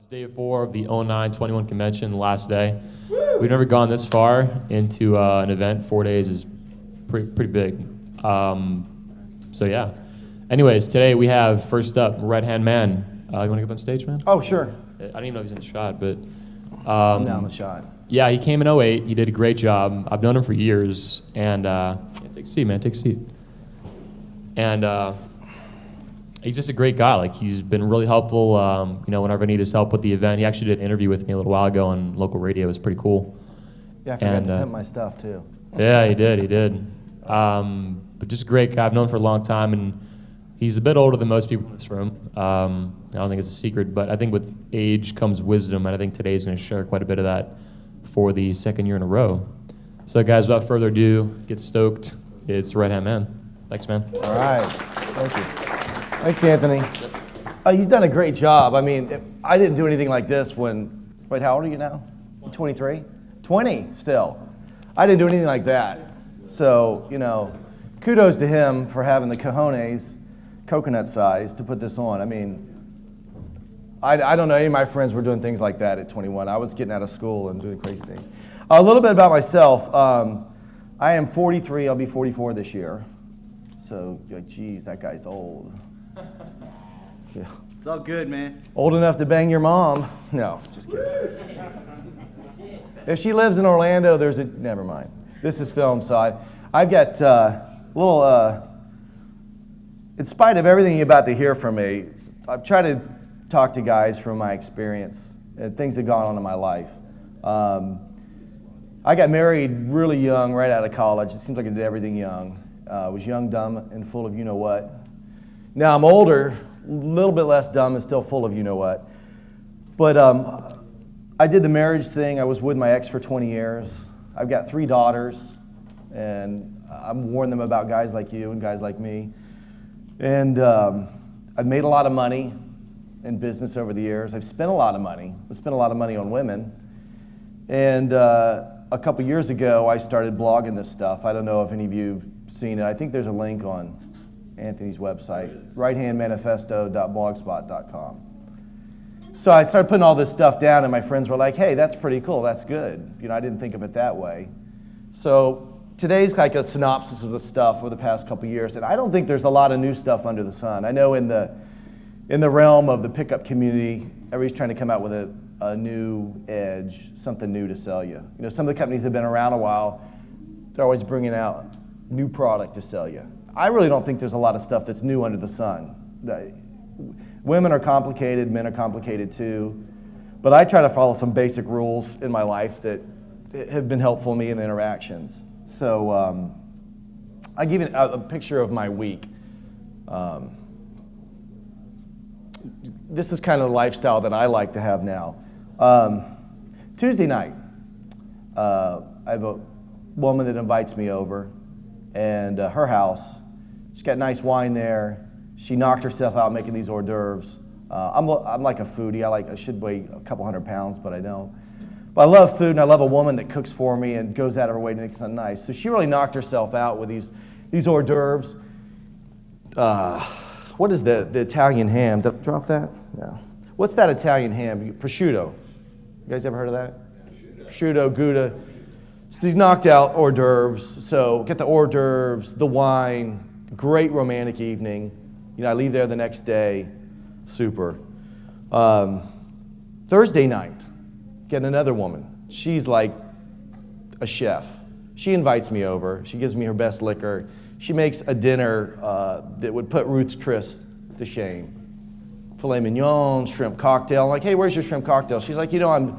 It's day 4 of the 09-21 convention, the last day. We've never gone this far into an event. 4 days is pretty big. So yeah. Anyways, today we have, first up, Red Hand Man. You want to get up on stage, man? Oh, sure. I don't even know if he's in the shot, but... I'm down the shot. Yeah, he came in 08. He did a great job. I've known him for years. And yeah, take a seat, man. Take a seat. And he's just a great guy. Like, he's been really helpful, whenever I need his help with the event. He actually did an interview with me a little while ago on local radio. It was pretty cool. Yeah, I forgot to pimp my stuff, too. Yeah, he did. But just a great guy. I've known him for a long time, and he's a bit older than most people in this room. I don't think it's a secret, but I think with age comes wisdom, and I think today's going to share quite a bit of that for the second year in a row. So, guys, without further ado, get stoked. It's Red Hand Man. Thanks, man. All right. Thank you. Thanks, Anthony. He's done a great job. I mean, I didn't do anything like this when... Wait, how old are you now? 23? 20 still. I didn't do anything like that. So, kudos to him for having the cojones, coconut size, to put this on. I mean, I don't know any of my friends were doing things like that at 21. I was getting out of school and doing crazy things. A little bit about myself. I am 43. I'll be 44 this year. So, geez, that guy's old. Yeah. It's all good, man. Old enough to bang your mom. No, just kidding. If she lives in Orlando, never mind. This is film, so I've got a little, in spite of everything you're about to hear from me, I've tried to talk to guys from my experience and things that have gone on in my life. I got married really young, right out of college. It seems like I did everything young. I was young, dumb, and full of you-know-what. Now I'm older, a little bit less dumb and still full of you-know-what. But I did the marriage thing. I was with my ex for 20 years. I've got 3 daughters, and I'm warning them about guys like you and guys like me. And I've made a lot of money in business over the years. I've spent a lot of money. I've spent a lot of money on women. And a couple years ago, I started blogging this stuff. I don't know if any of you have seen it. I think there's a link on Anthony's website, righthandmanifesto.blogspot.com. So I started putting all this stuff down, and my friends were like, hey, that's pretty cool, that's good. I didn't think of it that way. So today's like a synopsis of the stuff over the past couple years, and I don't think there's a lot of new stuff under the sun. I know in the realm of the pickup community, everybody's trying to come out with a new edge, something new to sell you. Some of the companies that have been around a while, they're always bringing out new product to sell you. I really don't think there's a lot of stuff that's new under the sun. Women are complicated, men are complicated too, but I try to follow some basic rules in my life that have been helpful to me in the interactions. So I give you a picture of my week. This is kind of the lifestyle that I like to have now. Tuesday night, I have a woman that invites me over, and her house. She's got nice wine there. She knocked herself out making these hors d'oeuvres. I'm like a foodie. I should weigh a couple 100 pounds, but I don't. But I love food, and I love a woman that cooks for me and goes out of her way to make something nice. So she really knocked herself out with these hors d'oeuvres. What is the Italian ham? Did I drop that? No. What's that Italian ham? Prosciutto. You guys ever heard of that? Prosciutto, Gouda. So these knocked out hors d'oeuvres. So get the hors d'oeuvres, the wine, great romantic evening. I leave there the next day. Super. Thursday night, get another woman. She's like a chef. She invites me over. She gives me her best liquor. She makes a dinner that would put Ruth's Chris to shame. Filet mignon, shrimp cocktail. I'm like, hey, where's your shrimp cocktail? She's like, I'm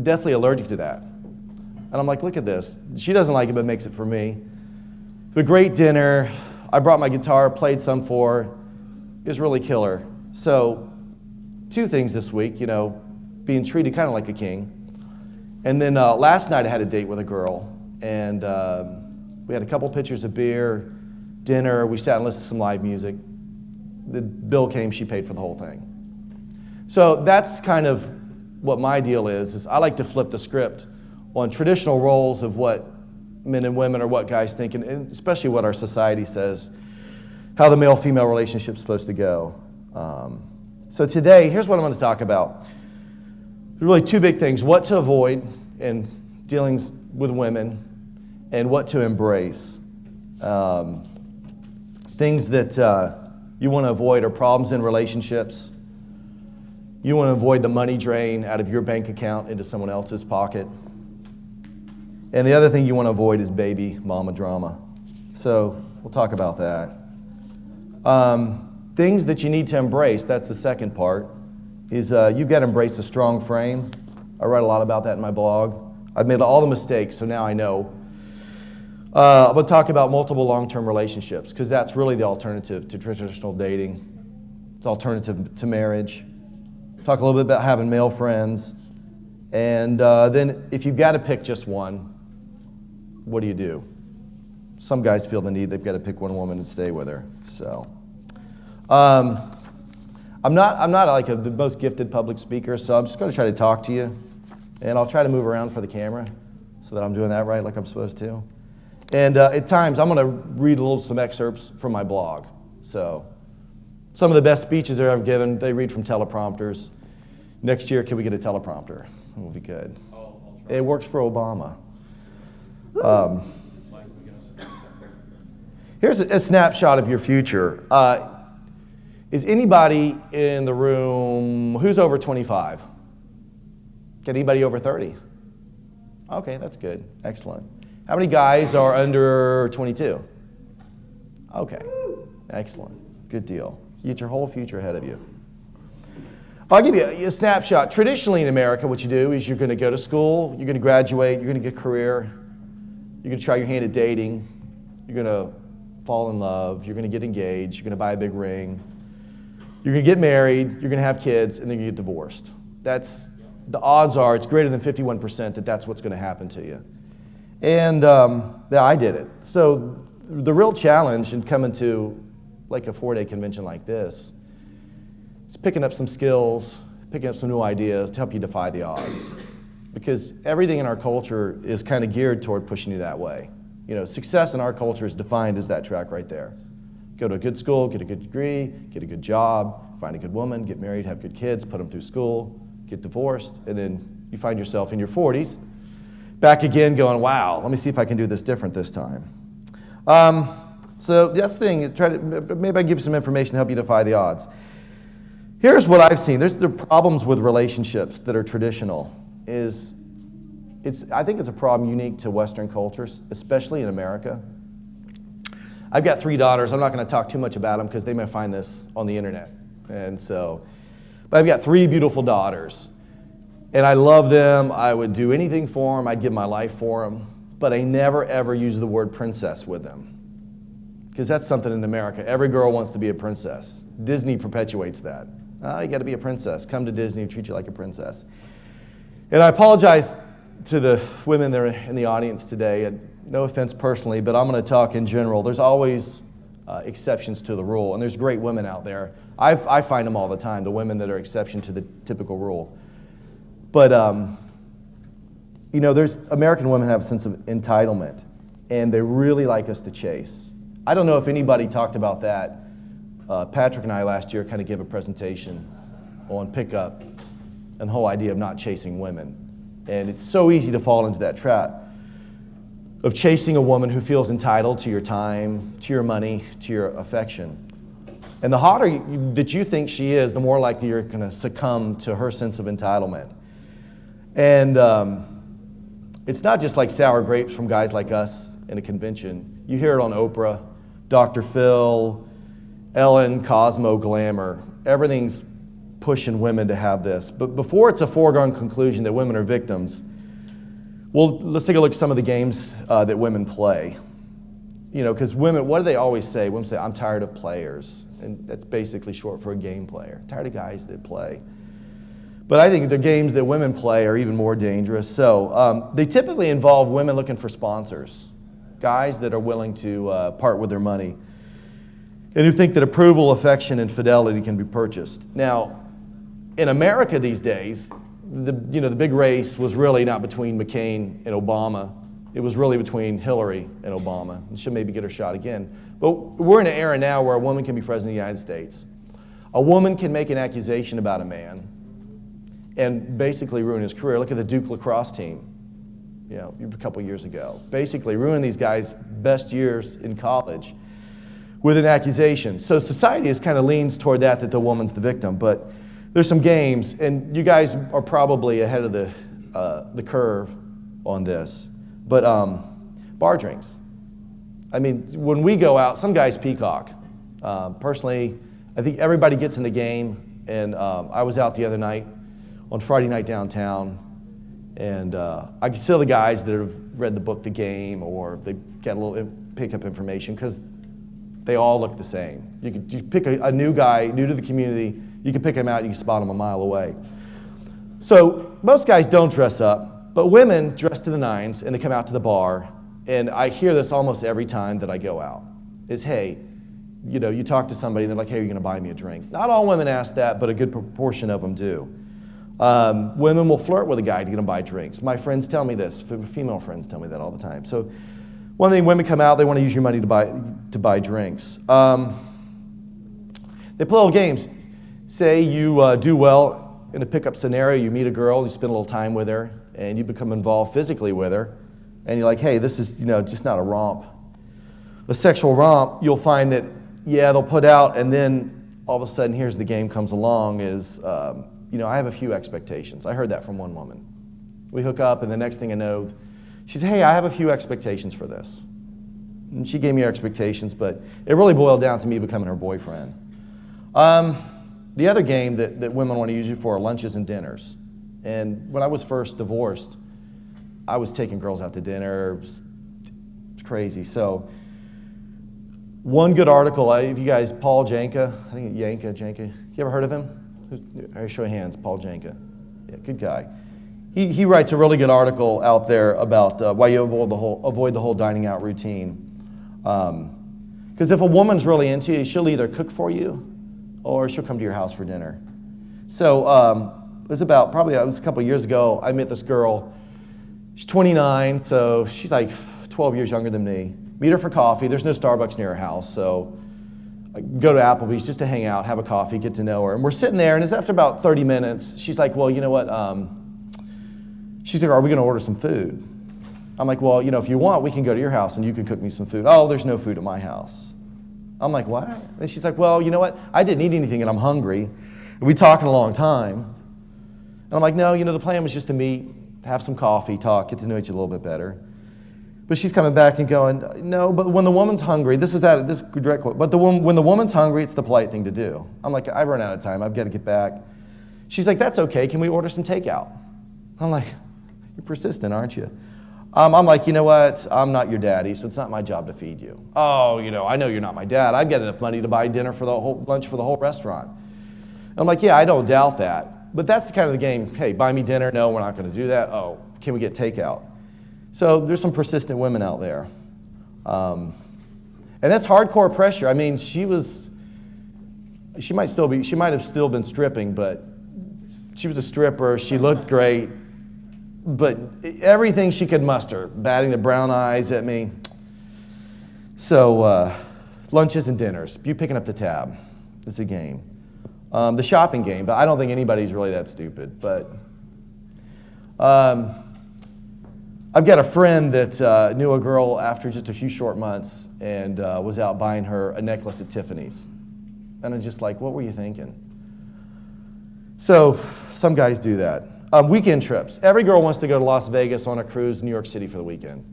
deathly allergic to that. And I'm like, look at this. She doesn't like it, but makes it for me. A great dinner. I brought my guitar, played some for her. It was really killer. So 2 things this week, being treated kind of like a king. And then last night I had a date with a girl, and we had a couple pitchers of beer, dinner. We sat and listened to some live music. The bill came, she paid for the whole thing. So that's kind of what my deal is I like to flip the script on traditional roles of what men and women or what guys think, and especially what our society says, how the male-female relationship's supposed to go. So today, here's what I'm going to talk about. Really two big things: what to avoid in dealings with women, and what to embrace. Things that you want to avoid are problems in relationships. You want to avoid the money drain out of your bank account into someone else's pocket. And the other thing you want to avoid is baby mama drama. So we'll talk about that. Things that you need to embrace, that's the second part, is you've got to embrace a strong frame. I write a lot about that in my blog. I've made all the mistakes, so now I know. I'm going to talk about multiple long-term relationships, because that's really the alternative to traditional dating. It's alternative to marriage. Talk a little bit about having male friends. And then if you've got to pick just one, what do you do? Some guys feel the need they've got to pick one woman and stay with her. So, I'm not like the most gifted public speaker, so I'm just going to try to talk to you, and I'll try to move around for the camera so that I'm doing that right, like I'm supposed to. And at times, I'm going to read some excerpts from my blog. So, some of the best speeches that I've given, they read from teleprompters. Next year, can we get a teleprompter? It will be good. It works for Obama. Here's a snapshot of your future. Is anybody in the room who's over 25? Get anybody over 30? Okay, that's good. Excellent. How many guys are under 22? Okay, excellent. Good deal. You get your whole future ahead of you. I'll give you a snapshot. Traditionally in America, what you do is you're going to go to school, you're going to graduate, you're going to get a career, you're going to try your hand at dating, you're going to fall in love, you're going to get engaged, you're going to buy a big ring, you're going to get married, you're going to have kids, and then you get divorced. The odds are it's greater than 51% that that's what's going to happen to you. And yeah, I did it. So the real challenge in coming to like a 4-day convention like this is picking up some skills, picking up some new ideas to help you defy the odds. Because everything in our culture is kind of geared toward pushing you that way. You know, success in our culture is defined as that track right there. Go to a good school, get a good degree, get a good job, find a good woman, get married, have good kids, put them through school, get divorced, and then you find yourself in your 40s back again going, wow, let me see if I can do this different this time. So that's the thing, maybe I can give you some information to help you defy the odds. Here's what I've seen. There's the problems with relationships that are traditional. I think it's a problem unique to Western cultures, especially in America. I've got 3 daughters. I'm not going to talk too much about them because they may find this on the internet. But I've got 3 beautiful daughters. And I love them. I would do anything for them. I'd give my life for them. But I never, ever use the word princess with them. Because that's something in America. Every girl wants to be a princess. Disney perpetuates that. Oh, you got to be a princess. Come to Disney and treat you like a princess. And I apologize to the women that are in the audience today. No offense personally, but I'm going to talk in general. There's always exceptions to the rule. And there's great women out there. I find them all the time, the women that are exception to the typical rule. But, you know, American women have a sense of entitlement, and they really like us to chase. I don't know if anybody talked about that. Patrick and I last year kind of gave a presentation on pickup and the whole idea of not chasing women. And it's so easy to fall into that trap of chasing a woman who feels entitled to your time, to your money, to your affection. And the hotter that you think she is, the more likely you're going to succumb to her sense of entitlement. And it's not just like sour grapes from guys like us in a convention. You hear it on Oprah, Dr. Phil, Ellen, Cosmo, Glamour. Everything's pushing women to have this. But before it's a foregone conclusion that women are victims, well, let's take a look at some of the games that women play. You know, because women, what do they always say? Women say, I'm tired of players. And that's basically short for a game player. Tired of guys that play. But I think the games that women play are even more dangerous. So they typically involve women looking for sponsors, guys that are willing to part with their money, and who think that approval, affection, and fidelity can be purchased. Now, in America these days, the big race was really not between McCain and Obama. It was really between Hillary and Obama. And she'll maybe get her shot again. But we're in an era now where a woman can be president of the United States. A woman can make an accusation about a man and basically ruin his career. Look at the Duke lacrosse team, a couple years ago. Basically ruin these guys' best years in college with an accusation. So society is kind of leans toward that the woman's the victim. But there's some games, and you guys are probably ahead of the curve on this. But bar drinks. I mean, when we go out, some guys peacock. Personally, I think everybody gets in the game. And I was out the other night on Friday night downtown, and I could see the guys that have read the book The Game, or they get a little pick up information, because they all look the same. You pick a new guy, new to the community, you can pick him out, you can spot him a mile away. So most guys don't dress up, but women dress to the nines, and they come out to the bar, and I hear this almost every time that I go out, is, hey, you talk to somebody, and they're like, hey, are you going to buy me a drink? Not all women ask that, but a good proportion of them do. Women will flirt with a guy to get them buy drinks. My friends tell me this. Female friends tell me that all the time. So one thing, women come out, they want to use your money to buy drinks. They play little games. Say you do well in a pickup scenario, you meet a girl, you spend a little time with her, and you become involved physically with her, and you're like, hey, this is just not a romp. A sexual romp, you'll find that, they'll put out, and then all of a sudden, here's the game comes along, is, I have a few expectations. I heard that from one woman. We hook up, and the next thing I know, she said, hey, I have a few expectations for this. And she gave me her expectations, but it really boiled down to me becoming her boyfriend. The other game that women want to use you for are lunches and dinners. And when I was first divorced, I was taking girls out to dinner. It was crazy. So one good article, if you guys, Paul Janka, I think Janka, you ever heard of him? Show of hands, Paul Janka. Yeah, good guy. He writes a really good article out there about why you avoid the whole dining out routine. Because if a woman's really into you, she'll either cook for you or she'll come to your house for dinner. So it was a couple of years ago, I met this girl. She's 29, so she's like 12 years younger than me. Meet her for coffee. There's no Starbucks near her house, so I go to Applebee's just to hang out, have a coffee, get to know her. And we're sitting there, and it's after about 30 minutes, she's like, well, you know what? She's like, are we going to order some food? I'm like, well, if you want, we can go to your house and you can cook me some food. Oh, there's no food at my house. I'm like, what? And she's like, well, you know what? I didn't eat anything and I'm hungry. And we talked in a long time. And I'm like, no, the plan was just to meet, have some coffee, talk, get to know each other a little bit better. But she's coming back and going, no, but when the woman's hungry, this is direct quote, but when the woman's hungry, it's the polite thing to do. I'm like, I've run out of time. I've got to get back. She's like, that's okay. Can we order some takeout? I'm like, you're persistent, aren't you? I'm like, you know what? I'm not your daddy, so it's not my job to feed you. Oh, I know you're not my dad. I've got enough money to buy lunch for the whole restaurant. And I'm like, yeah, I don't doubt that. But that's the kind of the game, hey, buy me dinner. No, we're not going to do that. Oh, can we get takeout? So there's some persistent women out there. And that's hardcore pressure. I mean, she might have still been stripping, but she was a stripper. She looked great. But everything she could muster, batting the brown eyes at me. So lunches and dinners, you picking up the tab. It's a game. The shopping game, but I don't think anybody's really that stupid. But I've got a friend that knew a girl after just a few short months and was out buying her a necklace at Tiffany's. And I'm just like, what were you thinking? So some guys do that. Weekend trips. Every girl wants to go to Las Vegas on a cruise, New York City for the weekend.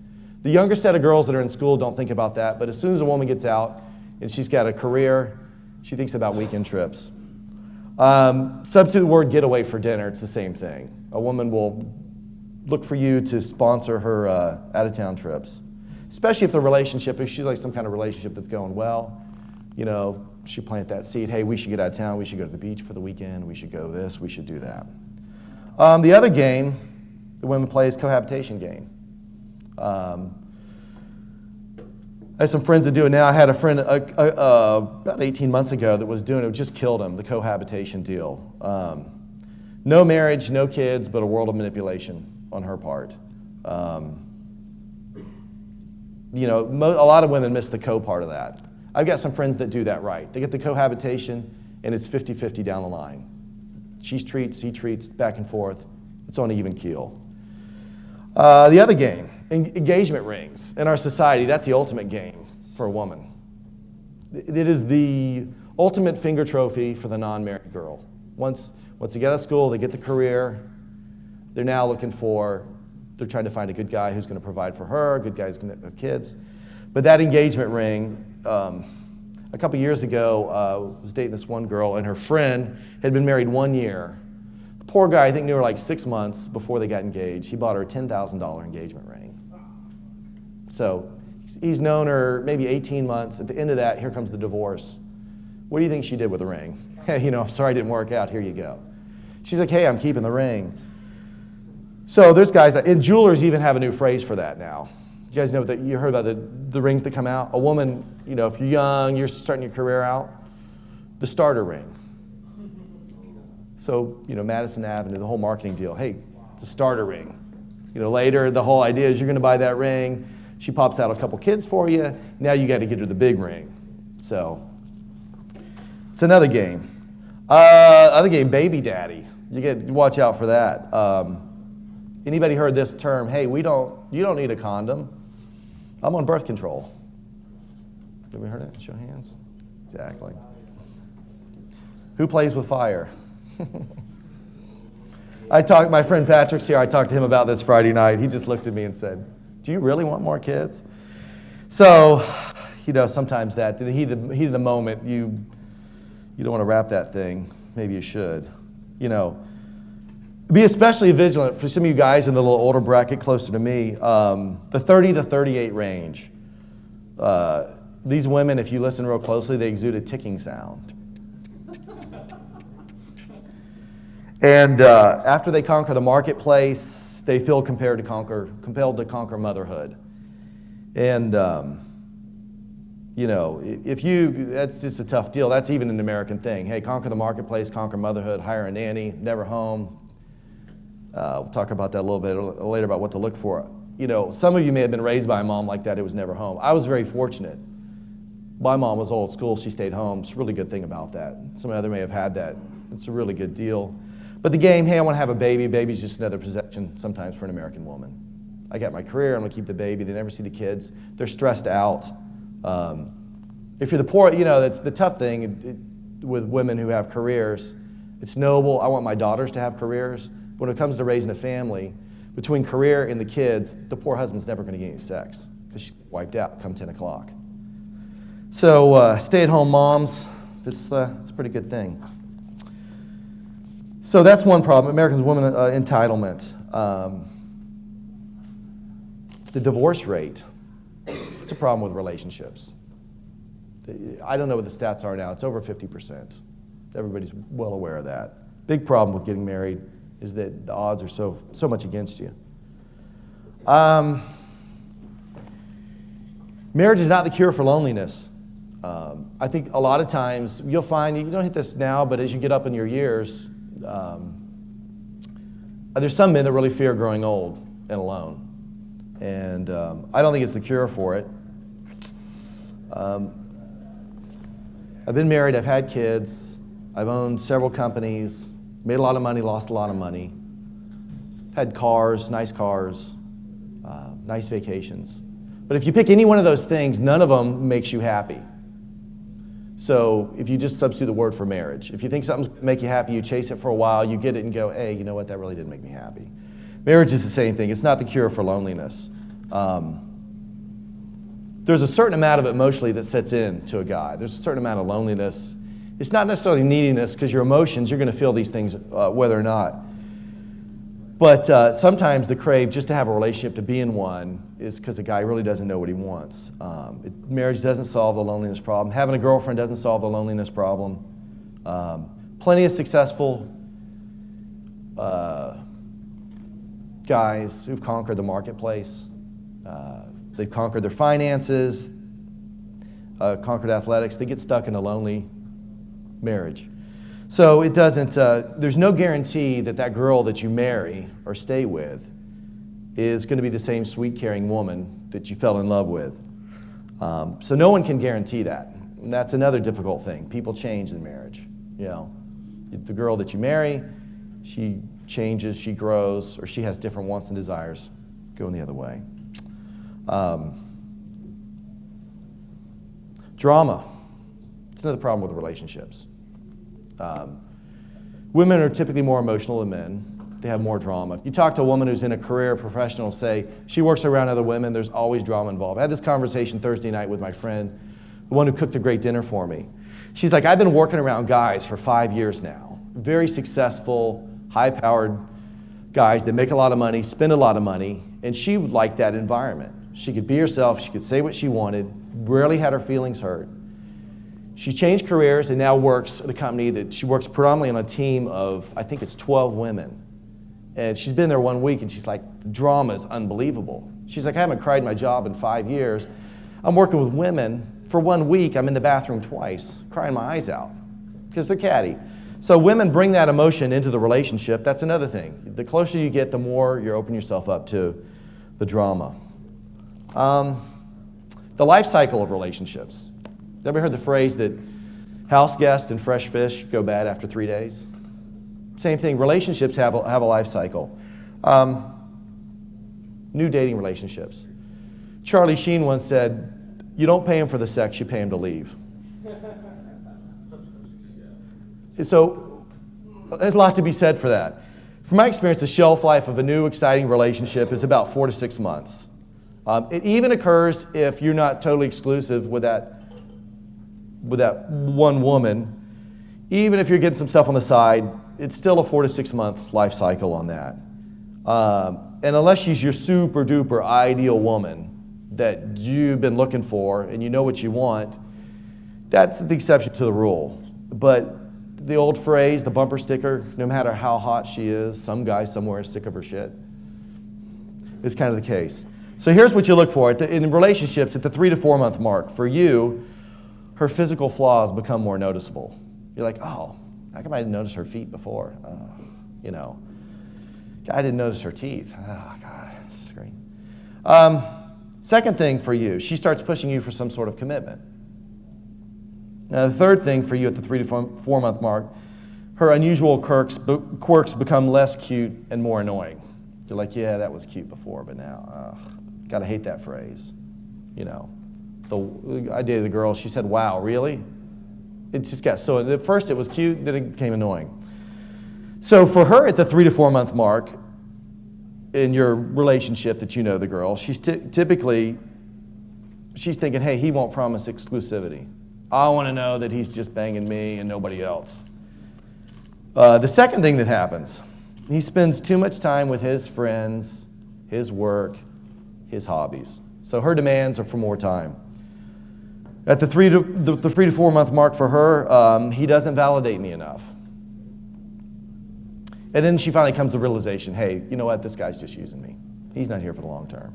The younger set of girls that are in school don't think about that, but as soon as a woman gets out and she's got a career, she thinks about weekend trips. Substitute the word getaway for dinner, it's the same thing. A woman will look for you to sponsor her out-of-town trips, especially if she's like some kind of relationship that's going well, she plant that seed, hey, we should get out of town, we should go to the beach for the weekend, we should go this, we should do that. The other game the women play is cohabitation game. I have some friends that do it now. I had a friend about 18 months ago that was doing it. It just killed him, the cohabitation deal. No marriage, no kids, but a world of manipulation on her part. A lot of women miss the co part of that. I've got some friends that do that right. They get the cohabitation, and it's 50-50 down the line. She treats, he treats, back and forth. It's on an even keel. The other game, engagement rings. In our society, that's the ultimate game for a woman. It is the ultimate finger trophy for the non-married girl. Once they get out of school, they get the career, they're now they're trying to find a good guy who's going to provide for her, a good guy who's going to have kids. But that engagement ring, a couple years ago, I was dating this one girl, and her friend had been married 1 year. The poor guy, I think, knew her like 6 months before they got engaged. He bought her a $10,000 engagement ring. So he's known her maybe 18 months. At the end of that, here comes the divorce. What do you think she did with the ring? Hey, I'm sorry it didn't work out. Here you go. She's like, hey, I'm keeping the ring. So there's guys, and jewelers even have a new phrase for that now. You guys know that you heard about the rings that come out? A woman, if you're young, you're starting your career out, the starter ring. So, Madison Avenue, the whole marketing deal, hey, it's a starter ring. Later, the whole idea is you're going to buy that ring. She pops out a couple kids for you. Now you got to get her the big ring. So it's another game. Other game, baby daddy. You get to watch out for that. Anybody heard this term? Hey, you don't need a condom. I'm on birth control. Have we heard it? Show hands. Exactly. Who plays with fire? My friend Patrick's here. I talked to him about this Friday night. He just looked at me and said, do you really want more kids? So, sometimes the heat of the moment, you don't want to wrap that thing. Maybe you should. Be especially vigilant for some of you guys in the little older bracket closer to me. The 30 to 38 range. These women, if you listen real closely, they exude a ticking sound. And after they conquer the marketplace, they feel compelled to conquer motherhood. And that's just a tough deal. That's even an American thing. Hey, conquer the marketplace, conquer motherhood, hire a nanny, never home. We'll talk about that a little bit later about what to look for. Some of you may have been raised by a mom like that who was never home. I was very fortunate. My mom was old school. She stayed home. It's a really good thing about that. Some other may have had that. It's a really good deal. But the game, hey, I want to have a baby. Baby's just another possession sometimes for an American woman. I got my career. I'm going to keep the baby. They never see the kids. They're stressed out. If you're the poor, that's the tough thing with women who have careers. It's noble. I want my daughters to have careers. When it comes to raising a family, between career and the kids, the poor husband's never going to get any sex because she's wiped out come 10 o'clock. So stay-at-home moms, it's a pretty good thing. So that's one problem, American women entitlement. The divorce rate, it's a problem with relationships. I don't know what the stats are now. It's over 50%. Everybody's well aware of that. Big problem with getting married is that the odds are so much against you. Marriage is not the cure for loneliness. I think a lot of times you'll find, you don't hit this now, but as you get up in your years, there's some men that really fear growing old and alone. And I don't think it's the cure for it. I've been married, I've had kids, I've owned several companies, made a lot of money, lost a lot of money, had cars, nice vacations. But if you pick any one of those things, none of them makes you happy. So if you just substitute the word for marriage, if you think something's going to make you happy, you chase it for a while, you get it and go, hey, you know what, that really didn't make me happy. Marriage is the same thing. It's not the cure for loneliness. There's a certain amount of it emotionally that sets in to a guy. There's a certain amount of loneliness. It's not necessarily neediness, because your emotions, you're going to feel these things whether or not. But sometimes the crave just to have a relationship, to be in one, is because a guy really doesn't know what he wants. Marriage doesn't solve the loneliness problem. Having a girlfriend doesn't solve the loneliness problem. Plenty of successful guys who've conquered the marketplace. They've conquered their finances, conquered athletics. They get stuck in a lonely marriage. So it doesn't, there's no guarantee that that girl that you marry or stay with is going to be the same sweet, caring woman that you fell in love with. So no one can guarantee that. And that's another difficult thing. People change in marriage. You know, the girl that you marry, she changes, she grows, or she has different wants and desires going the other way. Drama. It's another problem with relationships. Women are typically more emotional than men. They have more drama. If you talk to a woman who's in a career professional, say she works around other women, there's always drama involved. I had this conversation Thursday night with my friend, the one who cooked a great dinner for me. She's like, I've been working around guys for 5 years now. Very successful, high-powered guys that make a lot of money, spend a lot of money, and she would like that environment. She could be herself, she could say what she wanted, rarely had her feelings hurt. She changed careers and now works at a company that she works predominantly on a team of, I think it's 12 women. And she's been there 1 week and she's like, the drama is unbelievable. She's like, I haven't cried in my job in 5 years. I'm working with women. For 1 week, I'm in the bathroom twice, crying my eyes out because they're catty. So women bring that emotion into the relationship. That's another thing. The closer you get, the more you open yourself up to the drama. The life cycle of relationships. Ever heard the phrase that house guests and fresh fish go bad after 3 days? Same thing, relationships have a life cycle. New dating relationships. Charlie Sheen once said, you don't pay him for the sex, you pay him to leave. So there's a lot to be said for that. From my experience, the shelf life of a new exciting relationship is about 4 to 6 months. It even occurs if you're not totally exclusive with that one woman. Even if you're getting some stuff on the side, it's still a 4 to 6 month life cycle on that. And unless she's your super duper ideal woman that you've been looking for and you know what you want, that's the exception to the rule. But the old phrase, the bumper sticker, no matter how hot she is, some guy somewhere is sick of her shit, is kind of the case. So here's what you look for. In relationships, at the 3 to 4 month mark, for you, her physical flaws become more noticeable. You're like, oh, how come I didn't notice her feet before? You know, I didn't notice her teeth. Oh, God, it's a screen. Second thing for you, she starts pushing you for some sort of commitment. Now, the third thing for you at the 3 to 4 month mark, her unusual quirks become less cute and more annoying. You're like, yeah, that was cute before, but now, gotta hate that phrase. You know, I dated a girl, she said, wow, really? It just got so, at first it was cute, then it became annoying. So for her at the 3 to 4 month mark, in your relationship that you know the girl, she's typically thinking, hey, he won't promise exclusivity. I want to know that he's just banging me and nobody else. The second thing that happens, he spends too much time with his friends, his work, his hobbies. So her demands are for more time. At the 3 to 4 month mark for her, he doesn't validate me enough. And then she finally comes to the realization, hey, you know what, this guy's just using me. He's not here for the long term.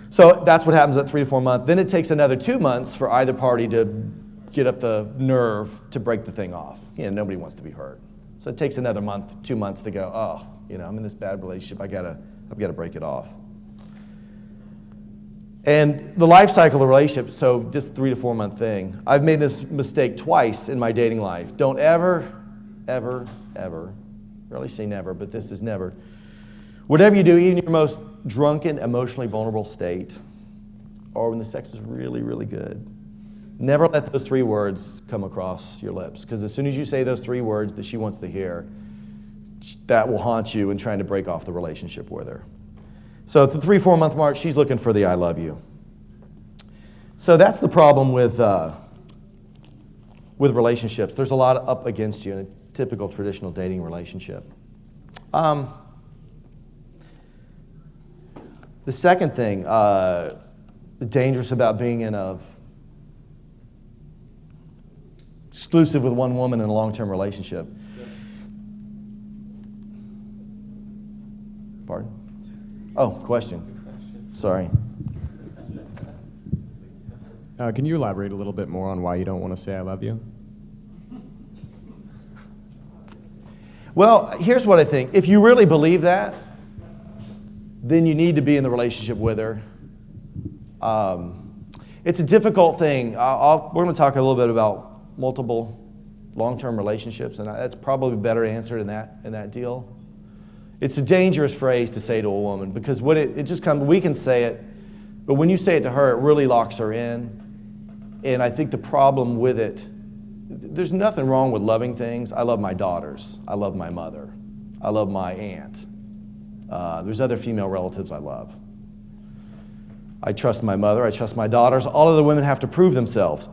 So that's what happens at 3 to 4 months. Then it takes another 2 months for either party to get up the nerve to break the thing off. You know, nobody wants to be hurt. So it takes another month, 2 months to go, oh, you know, I'm in this bad relationship, I've got to break it off. And the life cycle of a relationship, so this 3 to 4 month thing, I've made this mistake twice in my dating life. Don't ever, rarely say never, but this is never. Whatever you do, even your most drunken, emotionally vulnerable state, or when the sex is really, really good, never let those 3 words come across your lips. Because as soon as you say those 3 words that she wants to hear, that will haunt you in trying to break off the relationship with her. So at the 3 to 4 month mark, she's looking for the I love you. So that's the problem with relationships. There's a lot up against you in a typical traditional dating relationship. The second thing, dangerous about being in a exclusive with one woman in a long-term relationship. Pardon? Oh, question. Sorry. Can you elaborate a little bit more on why you don't want to say I love you? Well, here's what I think. If you really believe that, then you need to be in the relationship with her. It's a difficult thing. We're going to talk a little bit about multiple long-term relationships, and that's probably better answered in that deal. It's a dangerous phrase to say to a woman because what it just comes, we can say it, but when you say it to her, it really locks her in. And I think the problem with it, there's nothing wrong with loving things. I love my daughters. I love my mother. I love my aunt. There's other female relatives I love. I trust my mother. I trust my daughters. All of the women have to prove themselves.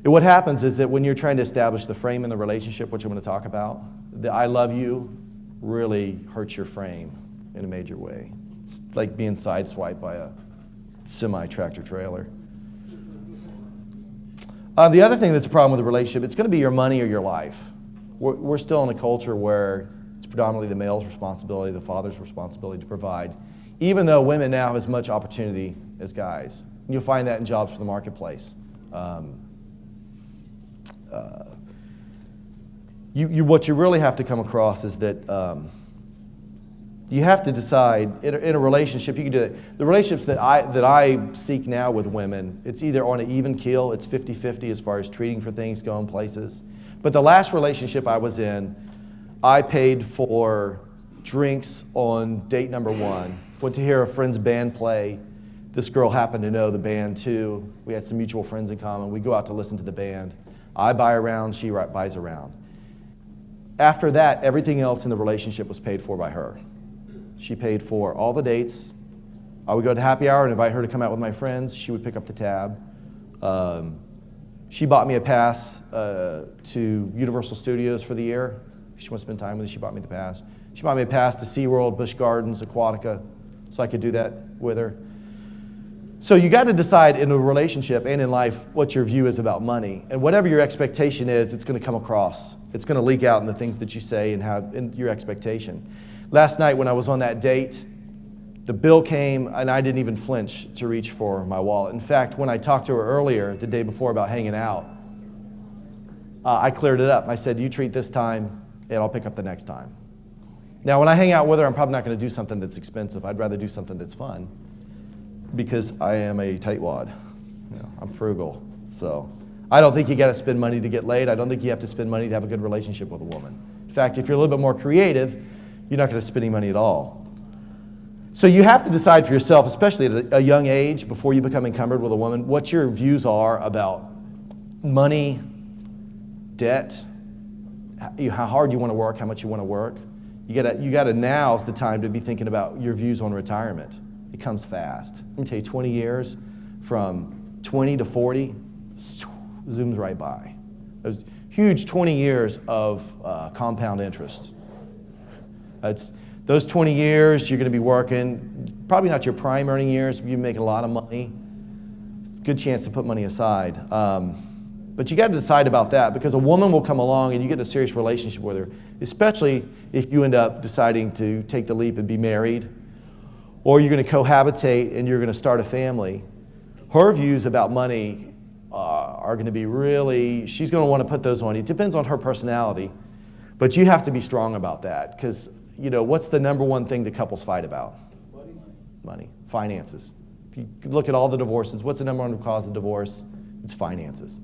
And what happens is that when you're trying to establish the frame in the relationship, which I'm going to talk about, the I love you really hurts your frame in a major way. It's like being sideswiped by a semi-tractor trailer. The other thing that's a problem with the relationship, it's going to be your money or your life. We're still in a culture where it's predominantly the male's responsibility, the father's responsibility to provide, even though women now have as much opportunity as guys. And you'll find that in jobs for the marketplace. What you really have to come across is that you have to decide in a relationship. You can do it. The relationships that I seek now with women, it's either on an even keel, it's 50-50 as far as treating for things, going places. But the last relationship I was in, I paid for drinks on date number 1. Went to hear a friend's band play. This girl happened to know the band too. We had some mutual friends in common. We go out to listen to the band. I buy a round, she buys a round. After that, everything else in the relationship was paid for by her. She paid for all the dates. I would go to happy hour and invite her to come out with my friends. She would pick up the tab. She bought me a pass to Universal Studios for the year. She wants to spend time with me. She bought me the pass. She bought me a pass to SeaWorld, Busch Gardens, Aquatica, so I could do that with her. So you got to decide in a relationship and in life what your view is about money. And whatever your expectation is, it's going to come across. It's going to leak out in the things that you say and have in your expectation. Last night when I was on that date, the bill came and I didn't even flinch to reach for my wallet. In fact, when I talked to her earlier, the day before, about hanging out, I cleared it up. I said, you treat this time and I'll pick up the next time. Now, when I hang out with her, I'm probably not going to do something that's expensive. I'd rather do something that's fun because I am a tightwad. I'm frugal. So I don't think you got to spend money to get laid. I don't think you have to spend money to have a good relationship with a woman. In fact, if you're a little bit more creative, you're not going to spend any money at all. So you have to decide for yourself, especially at a young age, before you become encumbered with a woman, what your views are about money, debt, how hard you want to work, how much you want to work. You gotta now's the time to be thinking about your views on retirement. It comes fast. Let me tell you, 20 years, from 20 to 40, zooms right by. Those huge 20 years of compound interest. Those 20 years, you're going to be working, probably not your prime earning years, but you're making a lot of money. Good chance to put money aside. But you got to decide about that because a woman will come along and you get in a serious relationship with her, especially if you end up deciding to take the leap and be married, or you're going to cohabitate and you're going to start a family. Her views about money are going to be really, she's going to want to put those on you. It depends on her personality, but you have to be strong about that because, what's the number one thing that couples fight about? Money. Finances. If you look at all the divorces, what's the number one cause of divorce? It's finances.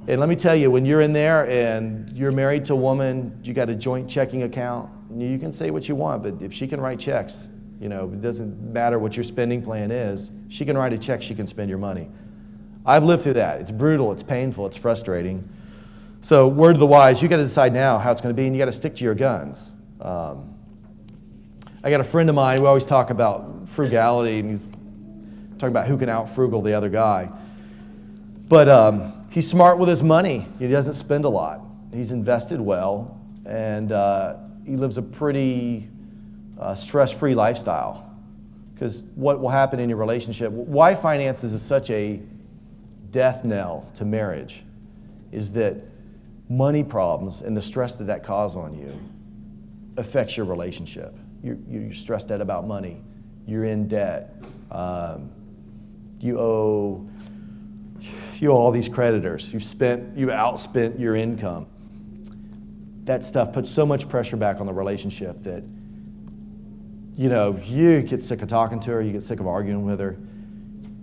And let me tell you, when you're in there and you're married to a woman, you got a joint checking account, you can say what you want, but if she can write checks, it doesn't matter what your spending plan is. She can write a check, she can spend your money. I've lived through that. It's brutal, it's painful, it's frustrating. So word of the wise, you got to decide now how it's going to be, and you got to stick to your guns. I got a friend of mine, we always talk about frugality, and he's talking about who can out-frugal the other guy. But he's smart with his money. He doesn't spend a lot. He's invested well, and he lives a pretty stress-free lifestyle. Because what will happen in your relationship, why finances is such a death knell to marriage, is that money problems and the stress that causes on you affects your relationship. You're stressed out about money. You're in debt. You owe all these creditors. You've outspent your income. That stuff puts so much pressure back on the relationship that, you get sick of talking to her, you get sick of arguing with her.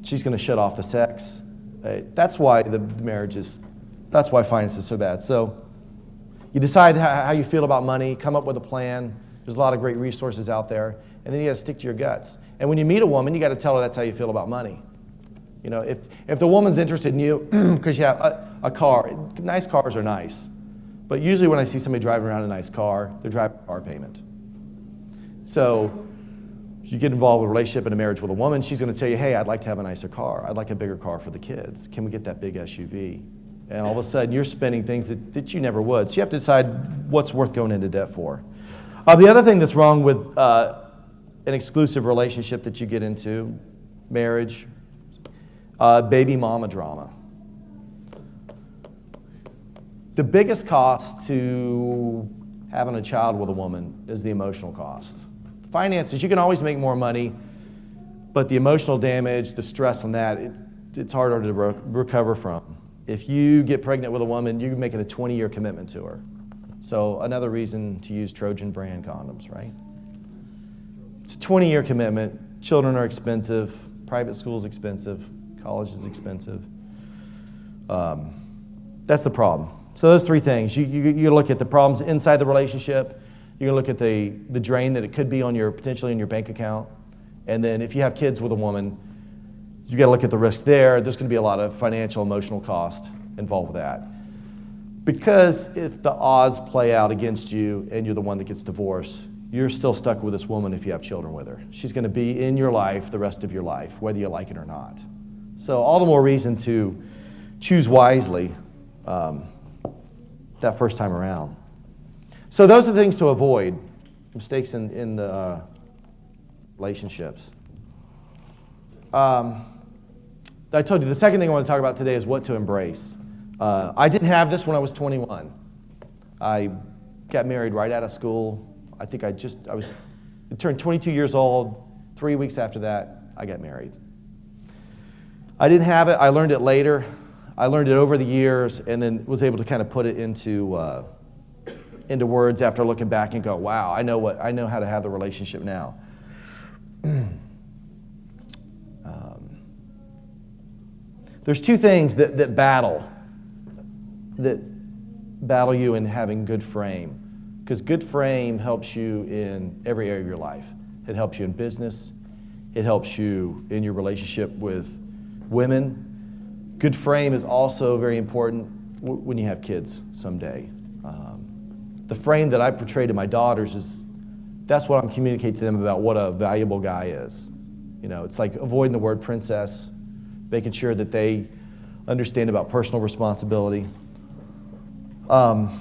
She's going to shut off the sex. That's why that's why finance is so bad. So You decide how you feel about money, come up with a plan. There's a lot of great resources out there. And then you got to stick to your guts. And when you meet a woman, you got to tell her that's how you feel about money. You know, if the woman's interested in you because you have a car, nice cars are nice. But usually when I see somebody driving around in a nice car, they're driving a car payment. So you get involved with a relationship and a marriage with a woman, she's going to tell you, hey, I'd like to have a nicer car. I'd like a bigger car for the kids. Can we get that big SUV? And all of a sudden, you're spending things that you never would. So you have to decide what's worth going into debt for. The other thing that's wrong with an exclusive relationship that you get into, marriage, baby mama drama. The biggest cost to having a child with a woman is the emotional cost. Finances, you can always make more money, but the emotional damage, the stress on that, it's harder to recover from. If you get pregnant with a woman, you're making a 20-year commitment to her. So another reason to use Trojan brand condoms, right? It's a 20-year commitment. Children are expensive. Private school's expensive. College is expensive. That's the problem. So those three things. You look at the problems inside the relationship. You're going to look at the drain that it could be on potentially in your bank account. And then if you have kids with a woman, you got to look at the risk there. There's going to be a lot of financial, emotional cost involved with that. Because if the odds play out against you and you're the one that gets divorced, you're still stuck with this woman if you have children with her. She's going to be in your life the rest of your life, whether you like it or not. So all the more reason to choose wisely that first time around. So those are the things to avoid, mistakes in the relationships. I told you the second thing I want to talk about today is what to embrace. I didn't have this when I was 21. I got married right out of school. I turned 22 years old. 3 weeks after that, I got married. I didn't have it. I learned it later. I learned it over the years and then was able to kind of put it into words after looking back and go, wow, I know how to have the relationship now. There's two things that battle you in having good frame. Because good frame helps you in every area of your life. It helps you in business. It helps you in your relationship with women. Good frame is also very important when you have kids someday. The frame that I portray to my daughters that's what I'm communicating to them about what a valuable guy is. You know, it's like avoiding the word princess, making sure that they understand about personal responsibility. Comes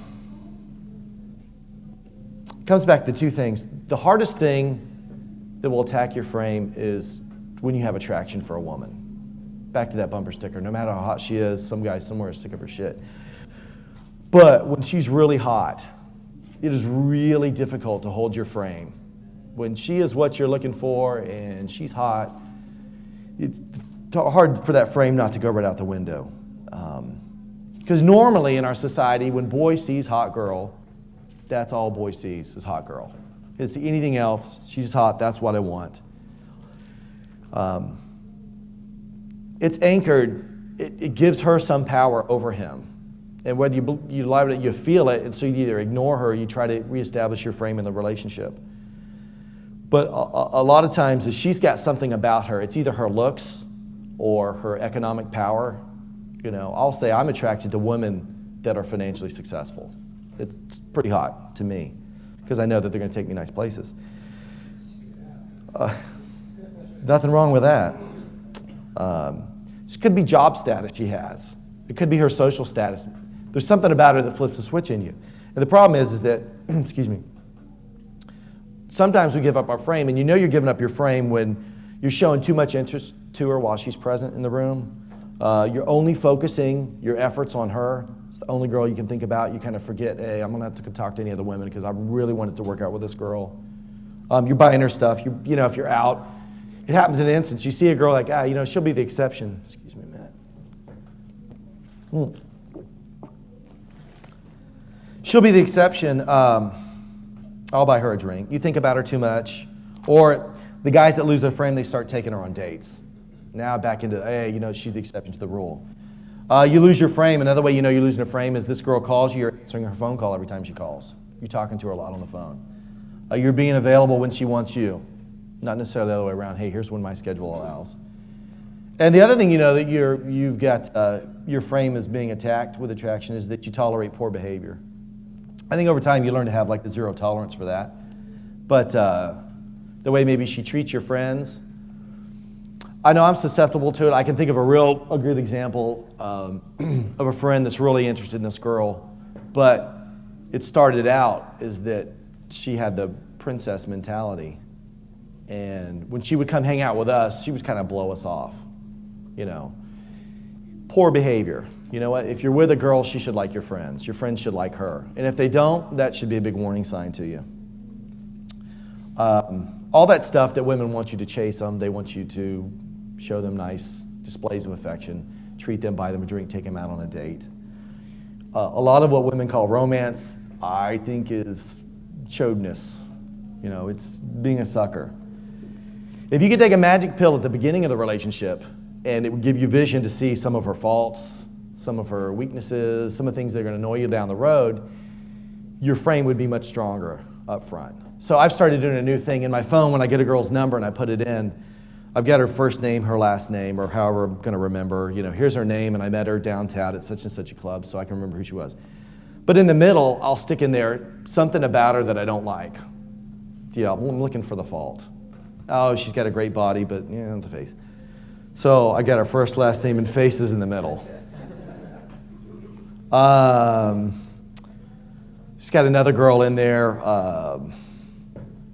back to two things. The hardest thing that will attack your frame is when you have attraction for a woman. Back to that bumper sticker. No matter how hot she is, some guy somewhere is sick of her shit. But when she's really hot, it is really difficult to hold your frame. When she is what you're looking for and she's hot, it's hard for that frame not to go right out the window. Because normally in our society, when boy sees hot girl, that's all boy sees is hot girl. He doesn't see anything else. She's hot. That's what I want. It's anchored. It gives her some power over him. And whether you love it, you feel it, and so you either ignore her or you try to reestablish your frame in the relationship. But a lot of times, if she's got something about her, it's either her looks or her economic power. You know, I'll say I'm attracted to women that are financially successful. It's pretty hot to me because I know that they're going to take me nice places. Nothing wrong with that. It could be job status she has. It could be her social status. There's something about her that flips a switch in you. And the problem is that, excuse me, sometimes we give up our frame, and you know you're giving up your frame when you're showing too much interest to her while she's present in the room. You're only focusing your efforts on her. It's the only girl you can think about. You kind of forget, hey, I'm going to have to talk to any other women because I really want it to work out with this girl. You're buying her stuff. You know, if you're out, it happens in an instant. You see a girl like, you know, she'll be the exception. Excuse me a minute. She'll be the exception. I'll buy her a drink. You think about her too much. Or the guys that lose their frame, they start taking her on dates. Now back into, hey, you know, she's the exception to the rule. You lose your frame. Another way you know you're losing a frame is this girl calls you, you're answering her phone call every time she calls. You're talking to her a lot on the phone. You're being available when she wants you. Not necessarily the other way around. Hey, here's when my schedule allows. And the other thing you know that you've got your frame is being attacked with attraction is that you tolerate poor behavior. I think over time you learn to have like the zero tolerance for that. But the way maybe she treats your friends, I know I'm susceptible to it. I can think of a good example of a friend that's really interested in this girl, but it started out is that she had the princess mentality. And when she would come hang out with us, she would kind of blow us off, you know. Poor behavior. You know what? If you're with a girl, she should like your friends. Your friends should like her. And if they don't, that should be a big warning sign to you. All that stuff that women want you to chase them, they want you to show them nice displays of affection, treat them, buy them a drink, take them out on a date. A lot of what women call romance, I think, is chauvinist. You know, it's being a sucker. If you could take a magic pill at the beginning of the relationship and it would give you vision to see some of her faults, some of her weaknesses, some of the things that are going to annoy you down the road, your frame would be much stronger up front. So I've started doing a new thing in my phone. When I get a girl's number and I put it in, I've got her first name, her last name, or however I'm going to remember. You know, here's her name, and I met her downtown at such and such a club, so I can remember who she was. But in the middle, I'll stick in there something about her that I don't like. Yeah, I'm looking for the fault. Oh, she's got a great body, but the face. So I got her first, last name, and faces in the middle. She's got another girl in there.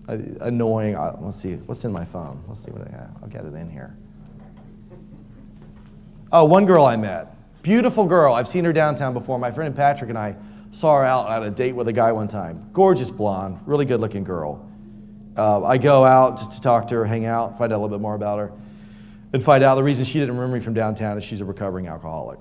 Annoying. Let's see. What's in my phone? Let's see what I have. I'll get it in here. Oh, one girl I met. Beautiful girl. I've seen her downtown before. My friend Patrick and I saw her out on a date with a guy one time. Gorgeous blonde, really good looking girl. I go out just to talk to her, hang out, find out a little bit more about her, and find out the reason she didn't remember me from downtown is she's a recovering alcoholic.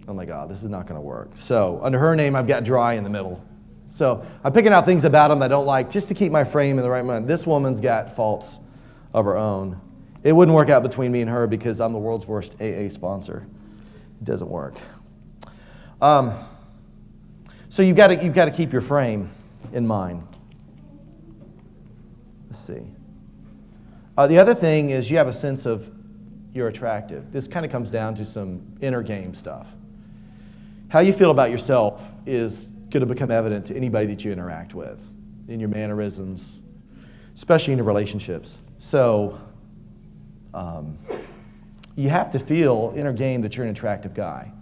I'm like, oh, this is not going to work. So under her name, I've got dry in the middle. So I'm picking out things about them that I don't like just to keep my frame in the right mind. This woman's got faults of her own. It wouldn't work out between me and her because I'm the world's worst AA sponsor. It doesn't work. So you've got to keep your frame in mind. Let's see. The other thing is you have a sense of you're attractive. This kind of comes down to some inner game stuff. How you feel about yourself is going to become evident to anybody that you interact with, in your mannerisms, especially in your relationships. So you have to feel inner game that you're an attractive guy.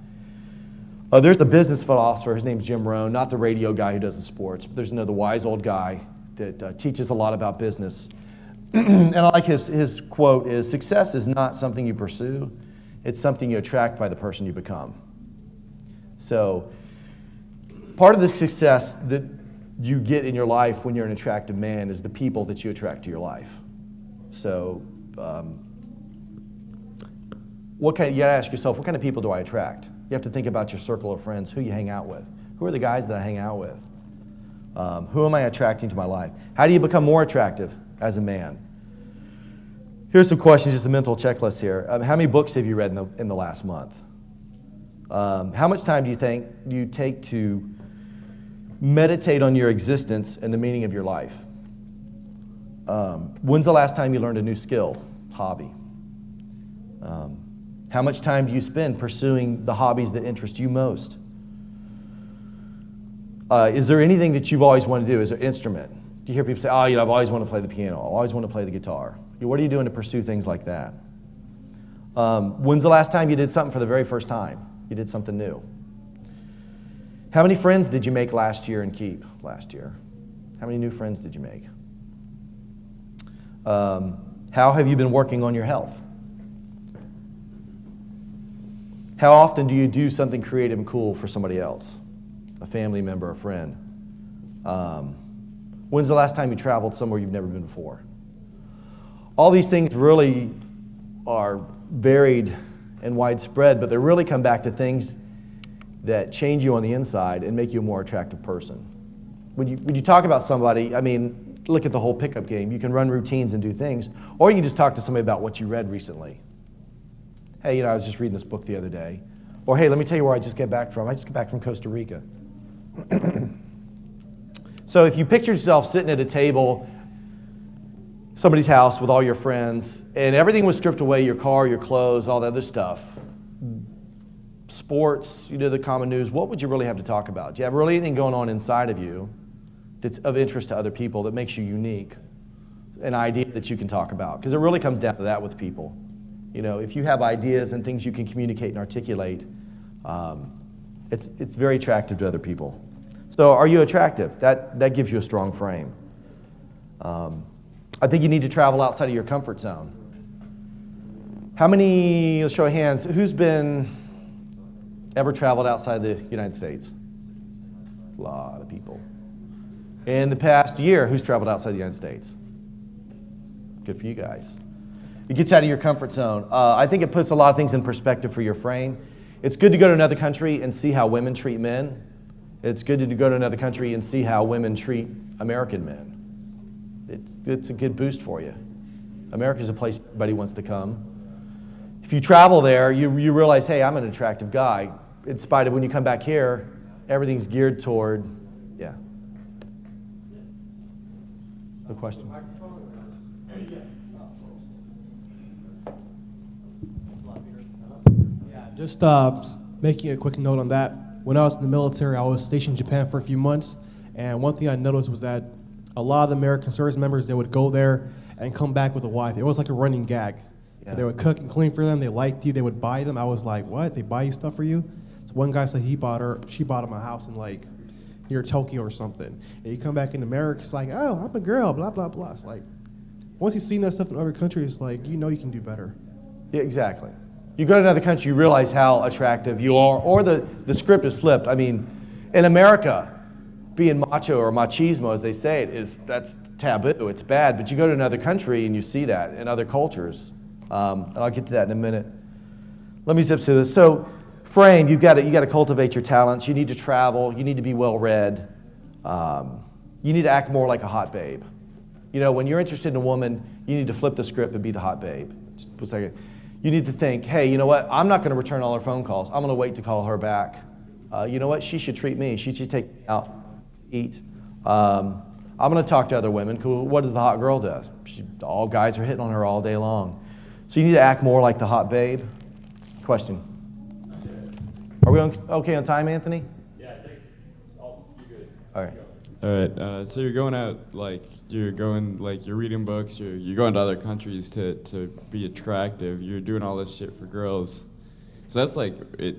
There's the business philosopher, his name's Jim Rohn, not the radio guy who does the sports, but there's another wise old guy that teaches a lot about business. And I like his quote is, success is not something you pursue, it's something you attract by the person you become. So part of the success that you get in your life when you're an attractive man is the people that you attract to your life. So you gotta ask yourself, what kind of people do I attract? You have to think about your circle of friends, who you hang out with. Who are the guys that I hang out with? Who am I attracting to my life? How do you become more attractive as a man? Here's some questions, just a mental checklist here. How many books have you read in the last month? How much time do you take to meditate on your existence and the meaning of your life? When's the last time you learned a new skill, hobby? How much time do you spend pursuing the hobbies that interest you most? Is there anything that you've always wanted to do? Is there an instrument? Do you hear people say, oh, I've always wanted to play the piano. I always want to play the guitar. What are you doing to pursue things like that? When's the last time you did something for the very first time? You did something new. How many friends did you make last year and keep last year? How many new friends did you make? How have you been working on your health? How often do you do something creative and cool for somebody else? A family member, a friend? When's the last time you traveled somewhere you've never been before? All these things really are varied and widespread, but they really come back to things that change you on the inside and make you a more attractive person. When you talk about somebody, I mean, look at the whole pickup game. You can run routines and do things, or you can just talk to somebody about what you read recently. Hey, I was just reading this book the other day. Or hey, let me tell you where I just got back from. I just got back from Costa Rica. So if you picture yourself sitting at a table, somebody's house with all your friends, and everything was stripped away, your car, your clothes, all that other stuff, sports, the common news, what would you really have to talk about? Do you have really anything going on inside of you that's of interest to other people that makes you unique? An idea that you can talk about? Because it really comes down to that with people. If you have ideas and things you can communicate and articulate, it's very attractive to other people. So are you attractive? That gives you a strong frame. I think you need to travel outside of your comfort zone. How many, let's show of hands, who's ever traveled outside the United States? A lot of people. In the past year, who's traveled outside the United States? Good for you guys. It gets out of your comfort zone. I think it puts a lot of things in perspective for your frame. It's good to go to another country and see how women treat men. It's good to go to another country and see how women treat American men. It's a good boost for you. America's a place everybody wants to come. If you travel there, you realize, hey, I'm an attractive guy. In spite of when you come back here, everything's geared toward, yeah. No question. Just making a quick note on that. When I was in the military, I was stationed in Japan for a few months, and one thing I noticed was that a lot of the American service members, they would go there and come back with a wife. It was like a running gag. Yeah. They would cook and clean for them. They liked you. They would buy them. I was like, what? They buy you stuff for you? So one guy said she bought him a house in like near Tokyo or something. And you come back in America, it's like, oh, I'm a girl, blah, blah, blah. It's like, once you've seen that stuff in other countries, it's like, you can do better. Yeah, exactly. You go to another country, you realize how attractive you are, or the script is flipped. I mean, in America, being macho or machismo, as they say it, that's taboo. It's bad. But you go to another country and you see that in other cultures. And I'll get to that in a minute. Let me zip through this. So, frame, you got to cultivate your talents. You need to travel. You need to be well read. You need to act more like a hot babe. When you're interested in a woman, you need to flip the script and be the hot babe. Just a second. You need to think, hey, you know what? I'm not going to return all her phone calls. I'm going to wait to call her back. You know what? She should treat me. She should take me out to eat. I'm going to talk to other women. What does the hot girl do? All guys are hitting on her all day long. So you need to act more like the hot babe. Question. Are we okay on time, Anthony? Yeah, thanks. You're good. All right. All right. So you're going out, you're reading books. You're going to other countries to be attractive. You're doing all this shit for girls. So that's like it.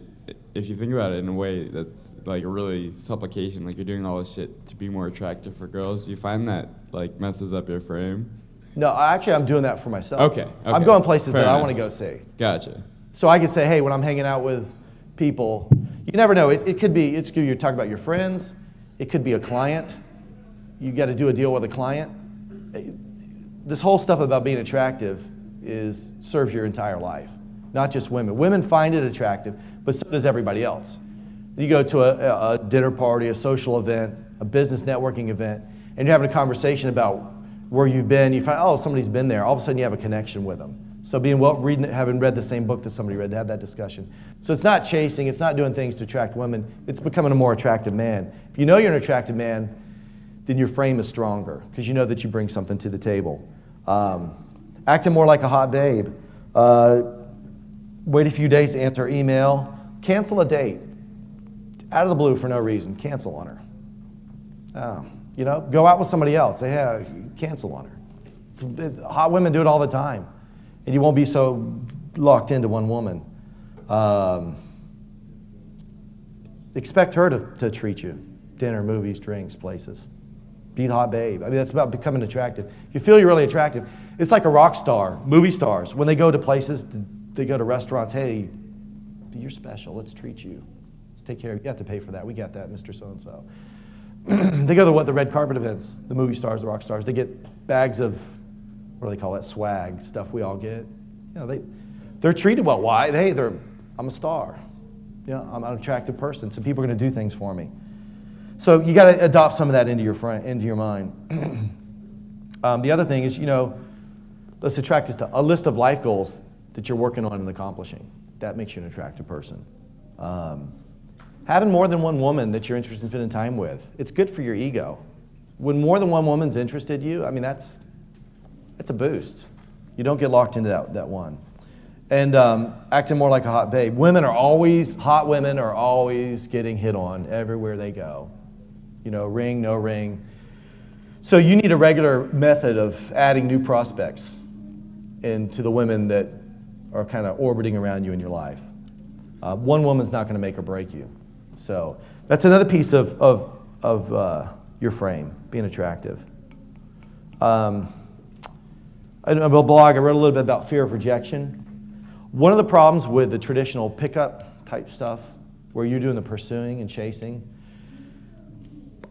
If you think about it in a way, that's like a really supplication. Like you're doing all this shit to be more attractive for girls. Do you find that like messes up your frame? No, actually, I'm doing that for myself. Okay. I'm going places Fair that enough. I want to go see. Gotcha. So I can say, hey, when I'm hanging out with people, you never know. It could be, you're talking about your friends. It could be a client. You got to do a deal with a client. This whole stuff about being attractive serves your entire life, not just women. Women find it attractive, but so does everybody else. You go to a dinner party, a social event, a business networking event, and you're having a conversation about where you've been. You find, oh, somebody's been there. All of a sudden, you have a connection with them. So having read the same book that somebody read, to have that discussion. So it's not chasing. It's not doing things to attract women. It's becoming a more attractive man. If you know you're an attractive man, then your frame is stronger because you know that you bring something to the table. Acting more like a hot babe. Wait a few days to answer email. Cancel a date. Out of the blue for no reason. Cancel on her. Go out with somebody else. Say, hey, cancel on her. Hot women do it all the time. And you won't be so locked into one woman. Expect her to treat you. Dinner, movies, drinks, places. Be the hot babe. I mean, that's about becoming attractive. If you feel you're really attractive, it's like a rock star, movie stars. When they go to places, they go to restaurants, hey, you're special. Let's treat you. Let's take care of you. You have to pay for that. We got that, Mr. So-and-so. They go to the red carpet events, the movie stars, the rock stars. They get bags of, what do they call that, swag, stuff we all get. They're treated well. Why? I'm a star. I'm an attractive person, so people are going to do things for me. So you got to adopt some of that into your mind. The other thing is, let's attract us to a list of life goals that you're working on and accomplishing. That makes you an attractive person. Having more than one woman that you're interested in spending time with, it's good for your ego. When more than one woman's interested in you, I mean, that's a boost. You don't get locked into that one. And acting more like a hot babe. Hot women are always getting hit on everywhere they go. You know, ring, no ring. So you need a regular method of adding new prospects into the women that are kind of orbiting around you in your life. One woman's not going to make or break you. So that's another piece of your frame, being attractive. In a blog, I wrote a little bit about fear of rejection. One of the problems with the traditional pickup type stuff, where you're doing the pursuing and chasing,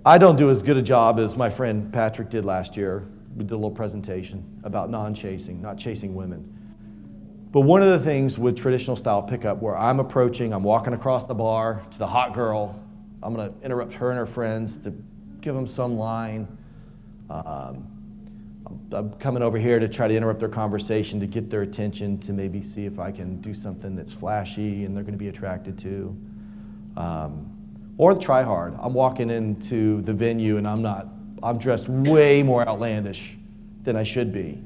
I don't do as good a job as my friend Patrick did last year. We did a little presentation about non-chasing, not chasing women. But one of the things with traditional style pickup, where I'm walking across the bar to the hot girl, I'm going to interrupt her and her friends to give them some line. I'm coming over here to try to interrupt their conversation, to get their attention, to maybe see if I can do something that's flashy and they're going to be attracted to. Or try hard. I'm walking into the venue and I'm dressed way more outlandish than I should be.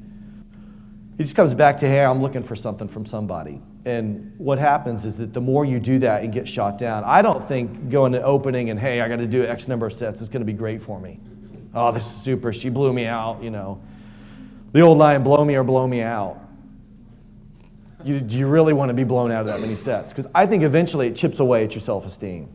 It just comes back to, hey, I'm looking for something from somebody. And what happens is that the more you do that and get shot down, I don't think going to opening and, hey, I got to do X number of sets is going to be great for me. Oh, this is super. She blew me out, you know. The old line, blow me or blow me out. Do you really want to be blown out of that many sets? Because I think eventually it chips away at your self-esteem.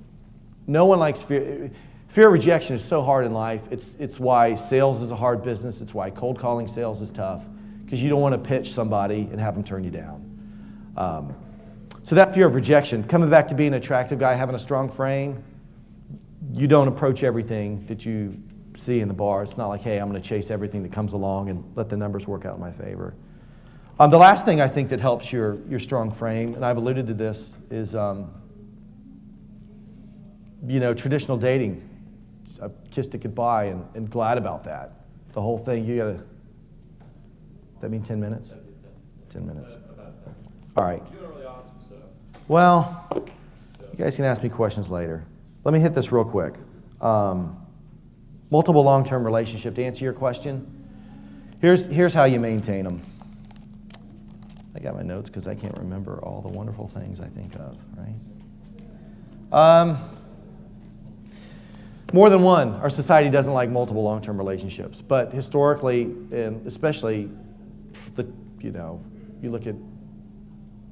No one likes fear. Fear of rejection is so hard in life. It's why sales is a hard business. It's why cold calling sales is tough, because you don't want to pitch somebody and have them turn you down. So that fear of rejection, coming back to being an attractive guy, having a strong frame, you don't approach everything that you see in the bar. It's not like, hey, I'm going to chase everything that comes along and let the numbers work out in my favor. The last thing I think that helps your strong frame, and I've alluded to this, is traditional dating. I kissed it goodbye and glad about that. The whole thing, that mean 10 minutes? 10 minutes. All right. Well, you guys can ask me questions later. Let me hit this real quick. Multiple long-term relationship. To answer your question, here's how you maintain them. I got my notes because I can't remember all the wonderful things I think of, right? More than one. Our society doesn't like multiple long-term relationships. But historically, and especially, you look at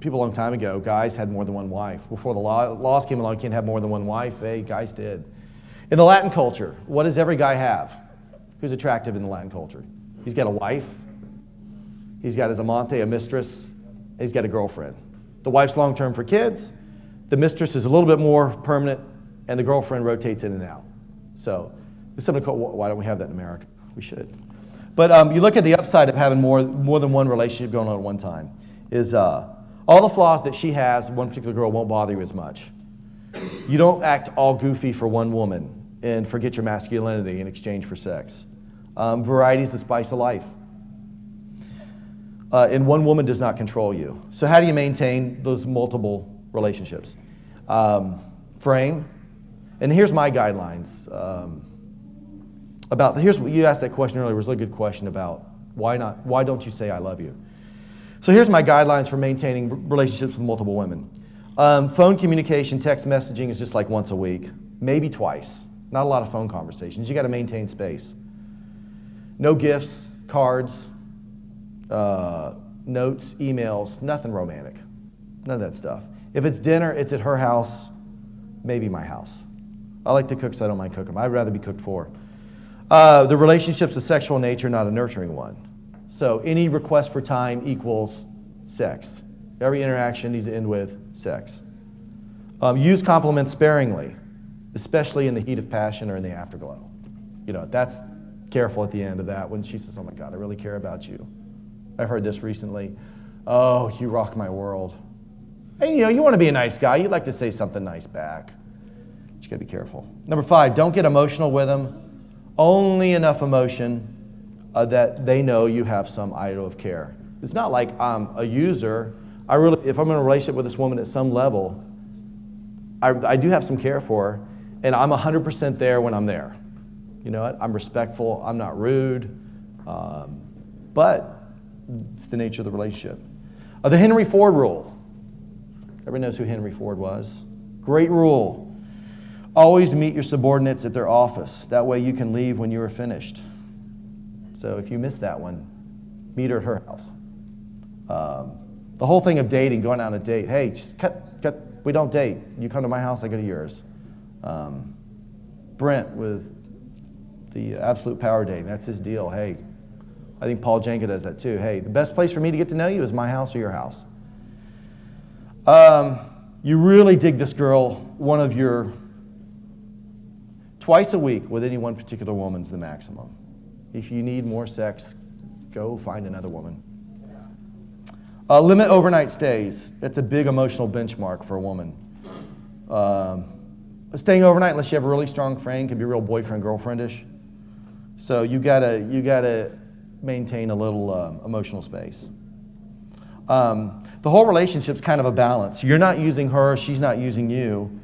people a long time ago, guys had more than one wife. Before the laws came along, you can't have more than one wife. Hey, guys did. In the Latin culture, what does every guy have who's attractive in the Latin culture? He's got a wife, he's got his amante, a mistress, and he's got a girlfriend. The wife's long-term for kids, the mistress is a little bit more permanent, and the girlfriend rotates in and out. So it's something called, why don't we have that in America? We should. But you look at the upside of having more than one relationship going on at one time, is all the flaws that she has, one particular girl won't bother you as much. You don't act all goofy for one woman and forget your masculinity in exchange for sex. Variety is the spice of life. And one woman does not control you. So how do you maintain those multiple relationships? Frame. And here's my guidelines. You asked that question earlier. It was a really good question about why don't you say I love you? So here's my guidelines for maintaining relationships with multiple women. Phone communication, text messaging is just like once a week, maybe twice. Not a lot of phone conversations. You got to maintain space. No gifts, cards, notes, emails, nothing romantic. None of that stuff. If it's dinner, it's at her house, maybe my house. I like to cook, so I don't mind cooking. I'd rather be cooked for. The relationship's a sexual nature, not a nurturing one. So any request for time equals sex. Every interaction needs to end with sex. Use compliments sparingly, especially in the heat of passion or in the afterglow. That's careful at the end of that when she says, oh my God, I really care about you. I heard this recently. Oh, you rock my world. And you want to be a nice guy. You'd like to say something nice back. But you got to be careful. Number 5, don't get emotional with them. Only enough emotion that they know you have some iota of care. It's not like I'm a user. If I'm in a relationship with this woman at some level, I do have some care for her, and I'm 100% there when I'm there. You know what? I'm respectful. I'm not rude. But it's the nature of the relationship. The Henry Ford rule. Everybody knows who Henry Ford was. Great rule. Always meet your subordinates at their office. That way you can leave when you are finished. So if you miss that one, meet her at her house. The whole thing of dating, going out on a date. Hey, just cut. We don't date. You come to my house, I go to yours. Brent with the absolute power dating. That's his deal. Hey, I think Paul Janka does that too. Hey, the best place for me to get to know you is my house or your house. You really dig this girl, one of your, twice a week with any one particular woman's the maximum. If you need more sex, go find another woman. Limit overnight stays. That's a big emotional benchmark for a woman. Staying overnight, unless you have a really strong friend, can be real boyfriend-girlfriendish. So you gotta maintain a little emotional space. The whole relationship's kind of a balance. You're not using her, she's not using you.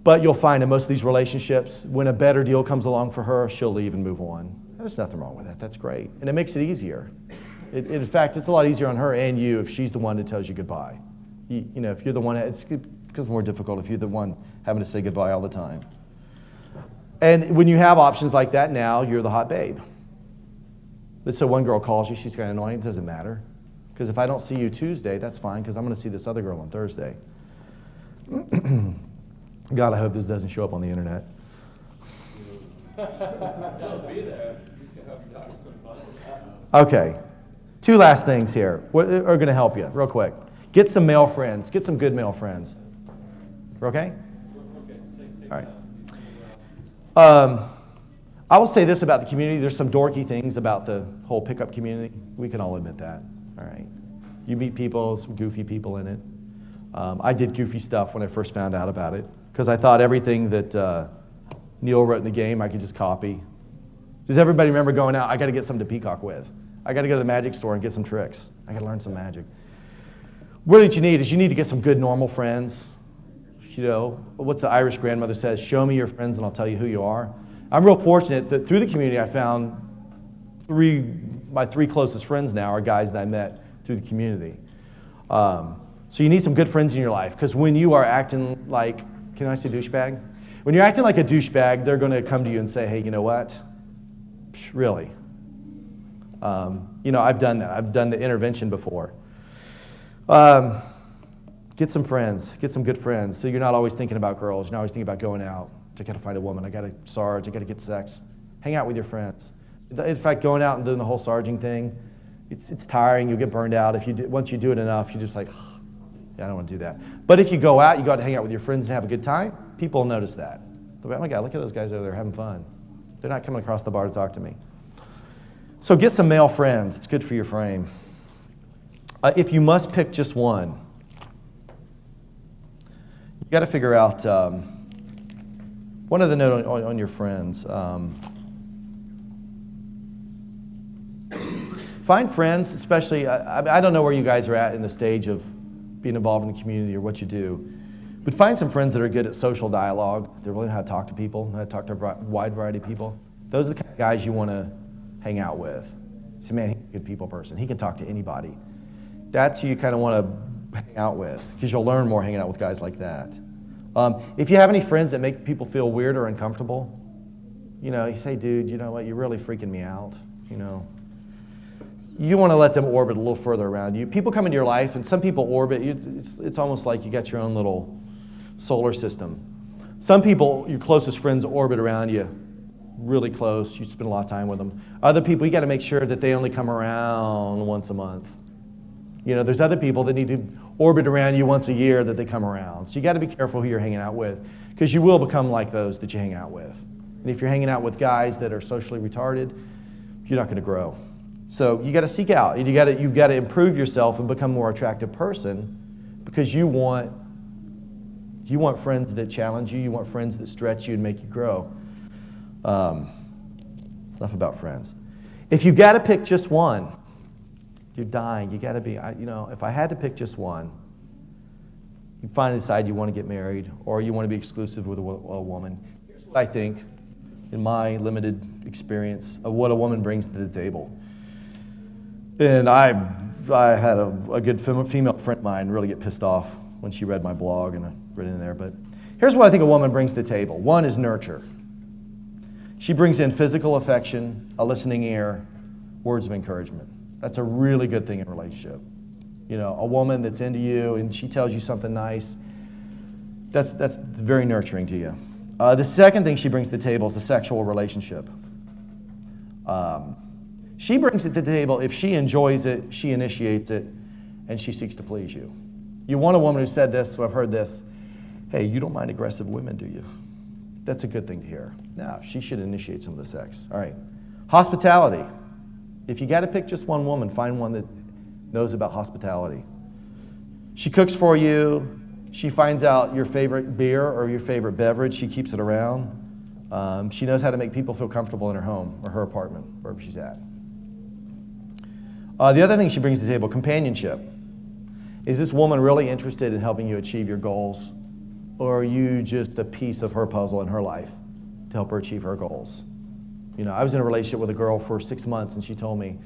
But you'll find in most of these relationships, when a better deal comes along for her, she'll leave and move on. There's nothing wrong with that. That's great. And it makes it easier. In fact, it's a lot easier on her and you if she's the one that tells you goodbye. You know, if you're the one, it becomes more difficult if you're the one having to say goodbye all the time. And when you have options like that now, you're the hot babe. But so one girl calls you, she's kind of annoying, it doesn't matter. Because if I don't see you Tuesday, that's fine, because I'm going to see this other girl on Thursday. God, I hope this doesn't show up on the internet. Okay, 2 last things here. What are going to help you, real quick. Get some male friends. Get some good male friends. We're okay? All right. I will say this about the community. There's some dorky things about the whole pickup community. We can all admit that. All right. You meet people, some goofy people in it. I did goofy stuff when I first found out about it because I thought everything that Neil wrote in the game I could just copy. Does everybody remember going out? I got to get something to peacock with. I got to go to the magic store and get some tricks. I got to learn some magic. What you need is you need to get some good normal friends. You know, what's the Irish grandmother says? Show me your friends and I'll tell you who you are. I'm real fortunate that through the community I found my 3 closest friends now are guys that I met through the community. So you need some good friends in your life because when you are acting like, can I say douchebag? When you're acting like a douchebag, they're going to come to you and say, hey, you know what? Really? You know, I've done that. I've done the intervention before. Get some friends. Get some good friends. So you're not always thinking about girls. You're not always thinking about going out. I got to find a woman. I got to sarge. I got to get sex. Hang out with your friends. In fact, going out and doing the whole sarging thing, it's tiring. You'll get burned out. Once you do it enough, you're just like, yeah, I don't want to do that. But if you go out, you go out to hang out with your friends and have a good time, people will notice that. They'll be, oh my God, look at those guys over there having fun. They're not coming across the bar to talk to me. So get some male friends. It's good for your frame. If you must pick just one, you got to figure out one other note on your friends. Find friends, especially, I don't know where you guys are at in the stage of being involved in the community or what you do, but find some friends that are good at social dialogue. They really know how to talk to people, how to talk to a wide variety of people. Those are the kind of guys you want to hang out with. Say, man, he's a good people person. He can talk to anybody. That's who you kind of want to hang out with because you'll learn more hanging out with guys like that. If you have any friends that make people feel weird or uncomfortable, you know, you say, dude, you know what, you're really freaking me out, you know. You want to let them orbit a little further around you. People come into your life, and some people orbit. It's almost like you got your own little solar system. Some people, your closest friends, orbit around you really close. You spend a lot of time with them. Other people, you got to make sure that they only come around once a month. You know, there's other people that need to orbit around you once a year that they come around. So you got to be careful who you're hanging out with because you will become like those that you hang out with. And if you're hanging out with guys that are socially retarded, you're not going to grow. So you got to seek out. You've got to improve yourself and become a more attractive person because you want friends that challenge you. You want friends that stretch you and make you grow. Enough about friends. If you've got to pick just one, you're dying. You got to be. If I had to pick just one, You finally decide you want to get married or you want to be exclusive with a woman. Here's what I think, in my limited experience, of what a woman brings to the table. And I had a good female friend of mine really get pissed off when she read my blog, and I read it in there. But here's what I think a woman brings to the table. One is nurture. She brings in physical affection, a listening ear, words of encouragement. That's a really good thing in a relationship. You know, a woman that's into you and she tells you something nice, that's very nurturing to you. The second thing she brings to the table is a sexual relationship. She brings it to the table if she enjoys it, she initiates it, and she seeks to please you. You want a woman who said this, so I've heard this, hey, you don't mind aggressive women, do you? That's a good thing to hear. No, she should initiate some of the sex. All right. Hospitality. If you got to pick just one woman, find one that knows about hospitality. She cooks for you. She finds out your favorite beer or your favorite beverage. She keeps it around. She knows how to make people feel comfortable in her home or her apartment, wherever she's at. The other thing she brings to the table, companionship. Is this woman really interested in helping you achieve your goals? Or are you just a piece of her puzzle in her life to help her achieve her goals? You know, I was in a relationship with a girl for 6 months and she told me,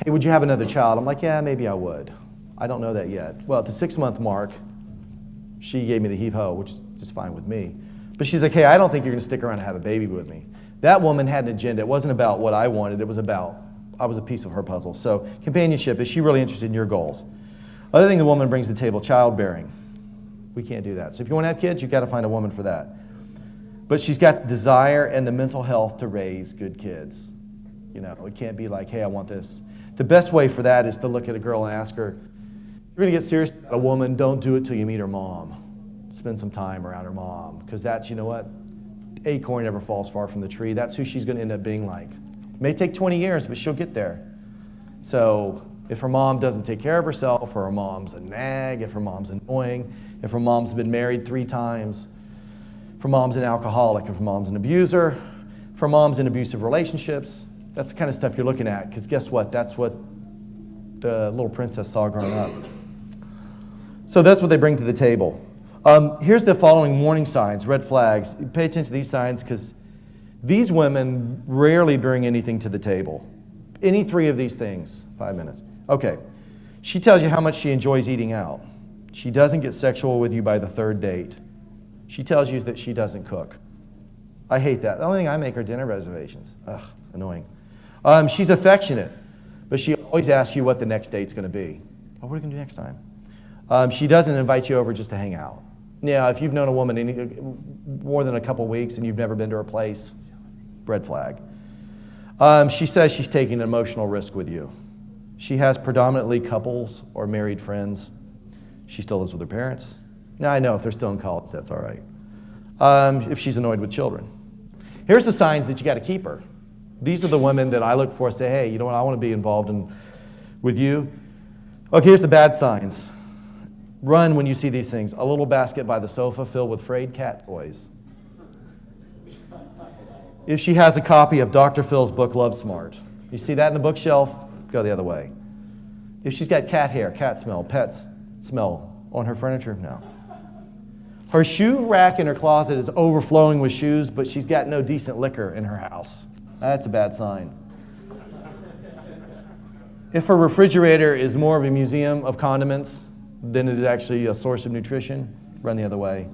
hey, would you have another child? I'm like, yeah, maybe I would. I don't know that yet. Well, at the 6-month mark, she gave me the heave-ho, which is just fine with me. But she's like, hey, I don't think you're going to stick around and have a baby with me. That woman had an agenda. It wasn't about what I wanted. It was about, I was a piece of her puzzle. So companionship, is she really interested in your goals? Other thing the woman brings to the table, childbearing. We can't do that. So if you want to have kids, you've got to find a woman for that. But she's got the desire and the mental health to raise good kids. You know, it can't be like, hey, I want this. The best way for that is to look at a girl and ask her, if you're going to get serious about a woman, don't do it till you meet her mom. Spend some time around her mom. Because that's, you know what? Acorn never falls far from the tree. That's who she's going to end up being like. It may take 20 years, but she'll get there. So if her mom doesn't take care of herself, or her mom's a nag, if her mom's annoying, if her mom's been married 3 times, if her mom's an alcoholic, if her mom's an abuser, if her mom's in abusive relationships, that's the kind of stuff you're looking at, because guess what? That's what the little princess saw growing up. So that's what they bring to the table. Here's the following warning signs, red flags. Pay attention to these signs, because these women rarely bring anything to the table. Any 3 of these things, 5 minutes. Okay, she tells you how much she enjoys eating out. She doesn't get sexual with you by the 3rd date. She tells you that she doesn't cook. I hate that. The only thing I make are dinner reservations. Ugh, annoying. She's affectionate, but she always asks you what the next date's going to be. Oh, what are we going to do next time? She doesn't invite you over just to hang out. Now, if you've known a woman more than a couple weeks and you've never been to her place, red flag. She says she's taking an emotional risk with you. She has predominantly couples or married friends. She still lives with her parents. Now, I know if they're still in college, that's all right. If she's annoyed with children. Here's the signs that you got to keep her. These are the women that I look for, say, hey, you know what, I want to be involved with you. Okay, here's the bad signs. Run when you see these things. A little basket by the sofa filled with frayed cat toys. If she has a copy of Dr. Phil's book, Love Smart, you see that in the bookshelf, go the other way. If she's got cat hair, cat smell, pets smell on her furniture, no. Her shoe rack in her closet is overflowing with shoes, but she's got no decent liquor in her house. That's a bad sign. If her refrigerator is more of a museum of condiments than it is actually a source of nutrition, run the other way.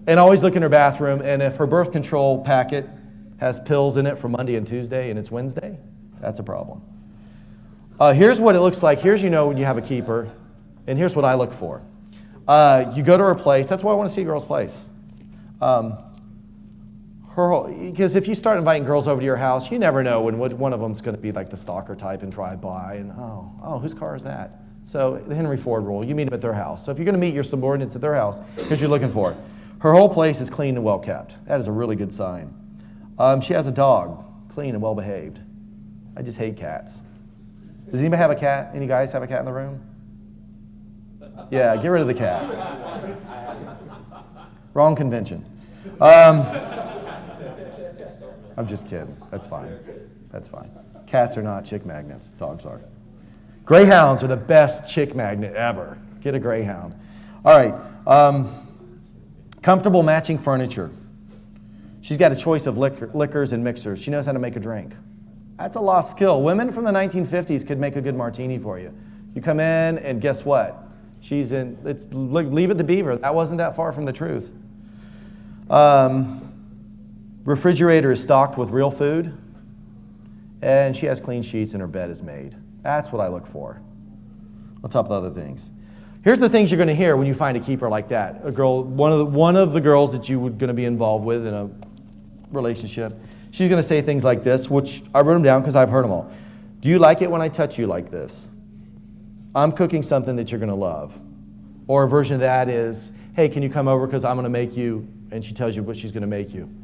And always look in her bathroom, and if her birth control packet has pills in it for Monday and Tuesday and it's Wednesday, that's a problem. Here's what it looks like. Here's when you have a keeper, and here's what I look for. You go to her place. That's why I want to see a girl's place. Because if you start inviting girls over to your house, you never know when one of them's going to be like the stalker type and drive by and, oh, whose car is that? So the Henry Ford rule, you meet them at their house. So if you're going to meet your subordinates at their house, here's what you're looking for. Her whole place is clean and well kept. That is a really good sign. She has a dog, clean and well behaved. I just hate cats. Does anybody have a cat? Any guys have a cat in the room? Yeah, get rid of the cat. Wrong convention. I'm just kidding. That's fine. That's fine. Cats are not chick magnets. Dogs are. Greyhounds are the best chick magnet ever. Get a greyhound. All right. Comfortable matching furniture. She's got a choice of liquors and mixers. She knows how to make a drink. That's a lost skill. Women from the 1950s could make a good martini for you. You come in and guess what? She's in, leave it to Beaver. That wasn't that far from the truth. Refrigerator is stocked with real food. And she has clean sheets and her bed is made. That's what I look for, on top of the other things. Here's the things you're going to hear when you find a keeper like that. A girl, one of the girls that you were going to be involved with in a relationship, she's going to say things like this, which I wrote them down because I've heard them all. Do you like it when I touch you like this? I'm cooking something that you're going to love. Or a version of that is, hey, can you come over because I'm going to make you, and she tells you what she's going to make you.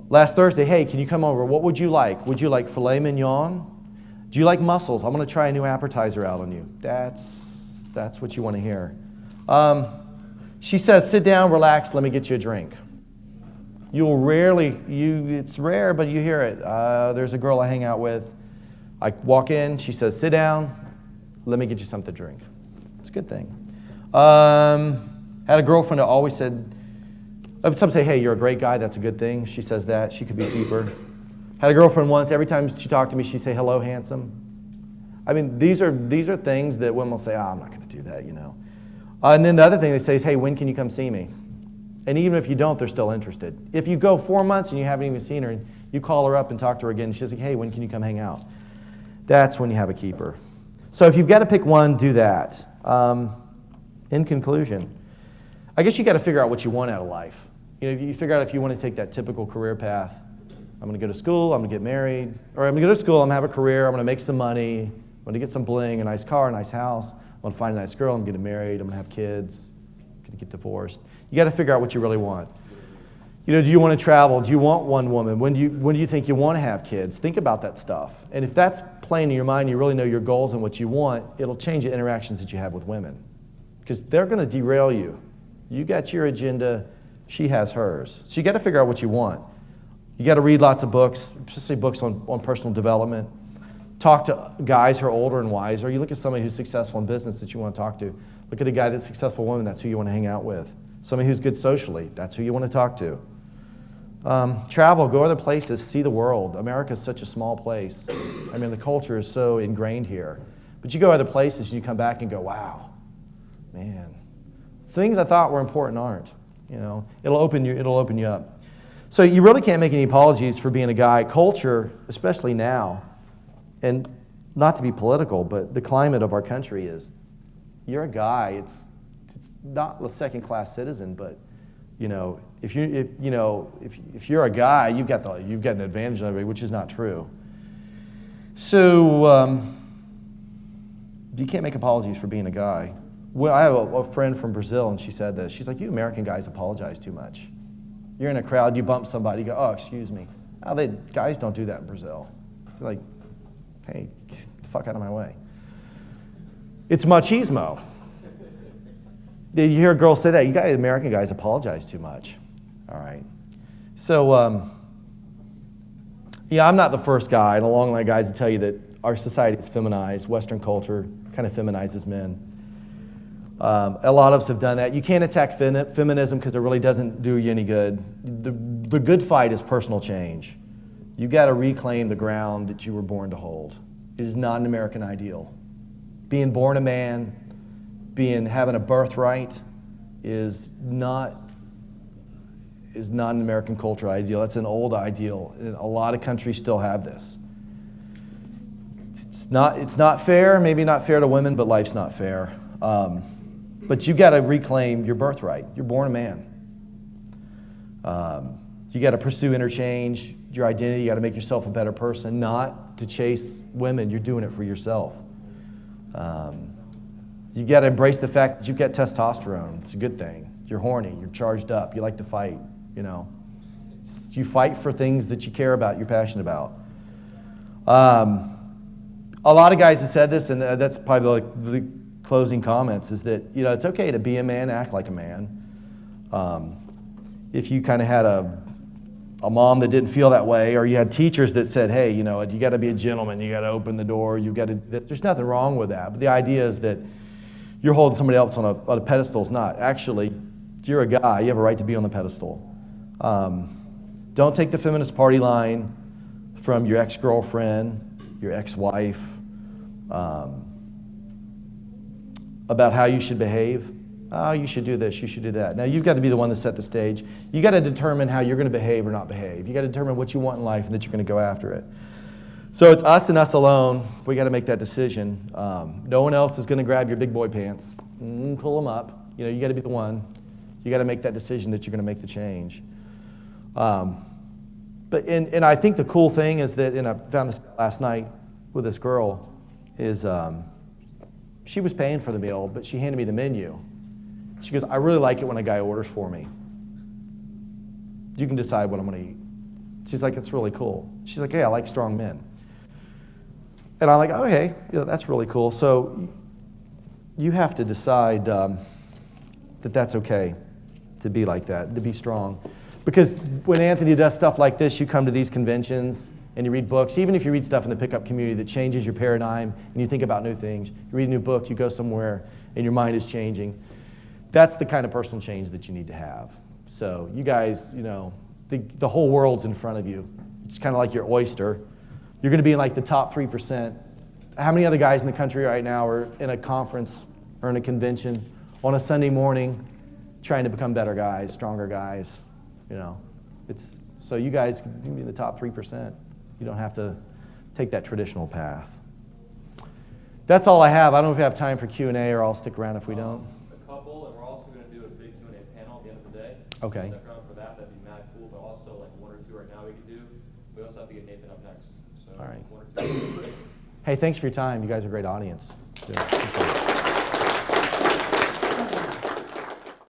Last Thursday, hey, can you come over? What would you like? Would you like filet mignon? Do you like mussels? I'm going to try a new appetizer out on you. That's what you want to hear. She says, sit down, relax, let me get you a drink. It's rare, but you hear it. There's a girl I hang out with. I walk in, she says, sit down, let me get you something to drink. It's a good thing. Had a girlfriend that always said, some say, hey, you're a great guy, that's a good thing. She says that, she could be a keeper. Had a girlfriend once, every time she talked to me, she'd say, hello, handsome. I mean, these are things that women will say, I'm not going to do that, you know. And then the other thing they say is, hey, when can you come see me? And even if you don't, they're still interested. If you go 4 months and you haven't even seen her, and you call her up and talk to her again, and she's like, hey, when can you come hang out? That's when you have a keeper. So if you've got to pick one, do that. In conclusion, I guess you got to figure out what you want out of life. You know, if you figure out if you want to take that typical career path, I'm going to go to school, I'm going to get married, or I'm going to go to school, I'm going to have a career, I'm going to make some money, I'm going to get some bling, a nice car, a nice house, I'm going to find a nice girl, I'm going to get married, I'm going to have kids, I'm going to get divorced. You got to figure out what you really want. You know, do you want to travel? Do you want one woman? When do you think you want to have kids? Think about that stuff. And if that's playing in your mind, you really know your goals and what you want, it'll change the interactions that you have with women. Because they're going to derail you. You got your agenda, she has hers. So you got to figure out what you want. You got to read lots of books, especially books on personal development. Talk to guys who are older and wiser. You look at somebody who's successful in business that you want to talk to. Look at a guy that's a successful woman, that's who you want to hang out with. Somebody who's good socially, that's who you want to talk to. Travel, go other places, see the world. America's such a small place. I mean, the culture is so ingrained here. But you go other places and you come back and go, wow, man. Things I thought were important aren't. You know, it'll open you up. So you really can't make any apologies for being a guy. Culture, especially now, and not to be political, but the climate of our country is, you're a guy. It's not a second-class citizen, but you know, if you're a guy, you've got an advantage on everybody, which is not true. So you can't make apologies for being a guy. Well, I have a friend from Brazil, and she said this. She's like, you American guys apologize too much. You're in a crowd, you bump somebody, you go, oh, excuse me. Guys don't do that in Brazil. They're like, hey, get the fuck out of my way. It's machismo. You hear a girl say that, you guys, American guys apologize too much. All right. So, I'm not the first guy in a long line of guys to tell you that our society is feminized. Western culture kind of feminizes men. A lot of us have done that. You can't attack feminism because it really doesn't do you any good. The good fight is personal change. You got to reclaim the ground that you were born to hold. It is not an American ideal. Being born a man, having a birthright is not an American culture ideal. That's an old ideal. And a lot of countries still have this. It's not fair, maybe not fair to women, but life's not fair. But you got to reclaim your birthright. You're born a man. You got to pursue interchange, your identity. You got to make yourself a better person, not to chase women. You're doing it for yourself. You got to embrace the fact that you've got testosterone. It's a good thing. You're horny. You're charged up. You like to fight. You know, you fight for things that you care about. You're passionate about. A lot of guys have said this, and that's probably the closing comments, is that, you know, it's okay to be a man, act like a man. If you kind of had a mom that didn't feel that way, or you had teachers that said, hey, you know, you got to be a gentleman, you got to open the door, there's nothing wrong with that. But the idea is that you're holding somebody else on a pedestal. It's not. Actually, you're a guy. You have a right to be on the pedestal. Don't take the feminist party line from your ex-girlfriend, your ex-wife, about how you should behave. Oh, you should do this, you should do that. Now, you've got to be the one to set the stage. You got to determine how you're going to behave or not behave. You got to determine what you want in life and that you're going to go after it. So it's us and us alone. We got to make that decision. No one else is going to grab your big boy pants and pull them up. You know, you got to be the one. You got to make that decision that you're going to make the change. But I think the cool thing is that, and I found this last night with this girl, is she was paying for the meal, but she handed me the menu. She goes, I really like it when a guy orders for me. You can decide what I'm going to eat. She's like, it's really cool. She's like, hey, I like strong men. And I'm like, oh, hey, you know, that's really cool. So you have to decide that that's okay to be like that, to be strong. Because when Anthony does stuff like this, you come to these conventions and you read books, even if you read stuff in the pickup community that changes your paradigm and you think about new things, you read a new book, you go somewhere and your mind is changing. That's the kind of personal change that you need to have. So you guys, you know, the whole world's in front of you. It's kind of like your oyster. You're going to be in like the top 3%. How many other guys in the country right now are in a conference or in a convention on a Sunday morning trying to become better guys, stronger guys? You know, so you guys can be in the top 3%. You don't have to take that traditional path. That's all I have. I don't know if we have time for Q&A, or I'll stick around if we don't. A couple, and we're also going to do a big Q&A panel at the end of the day. Okay. Stick around for that. That'd be mad cool. But also like one or two right now we could do. We also have to get Nathan up next. So all right. one or two. Hey, thanks for your time. You guys are a great audience. Yeah, appreciate it.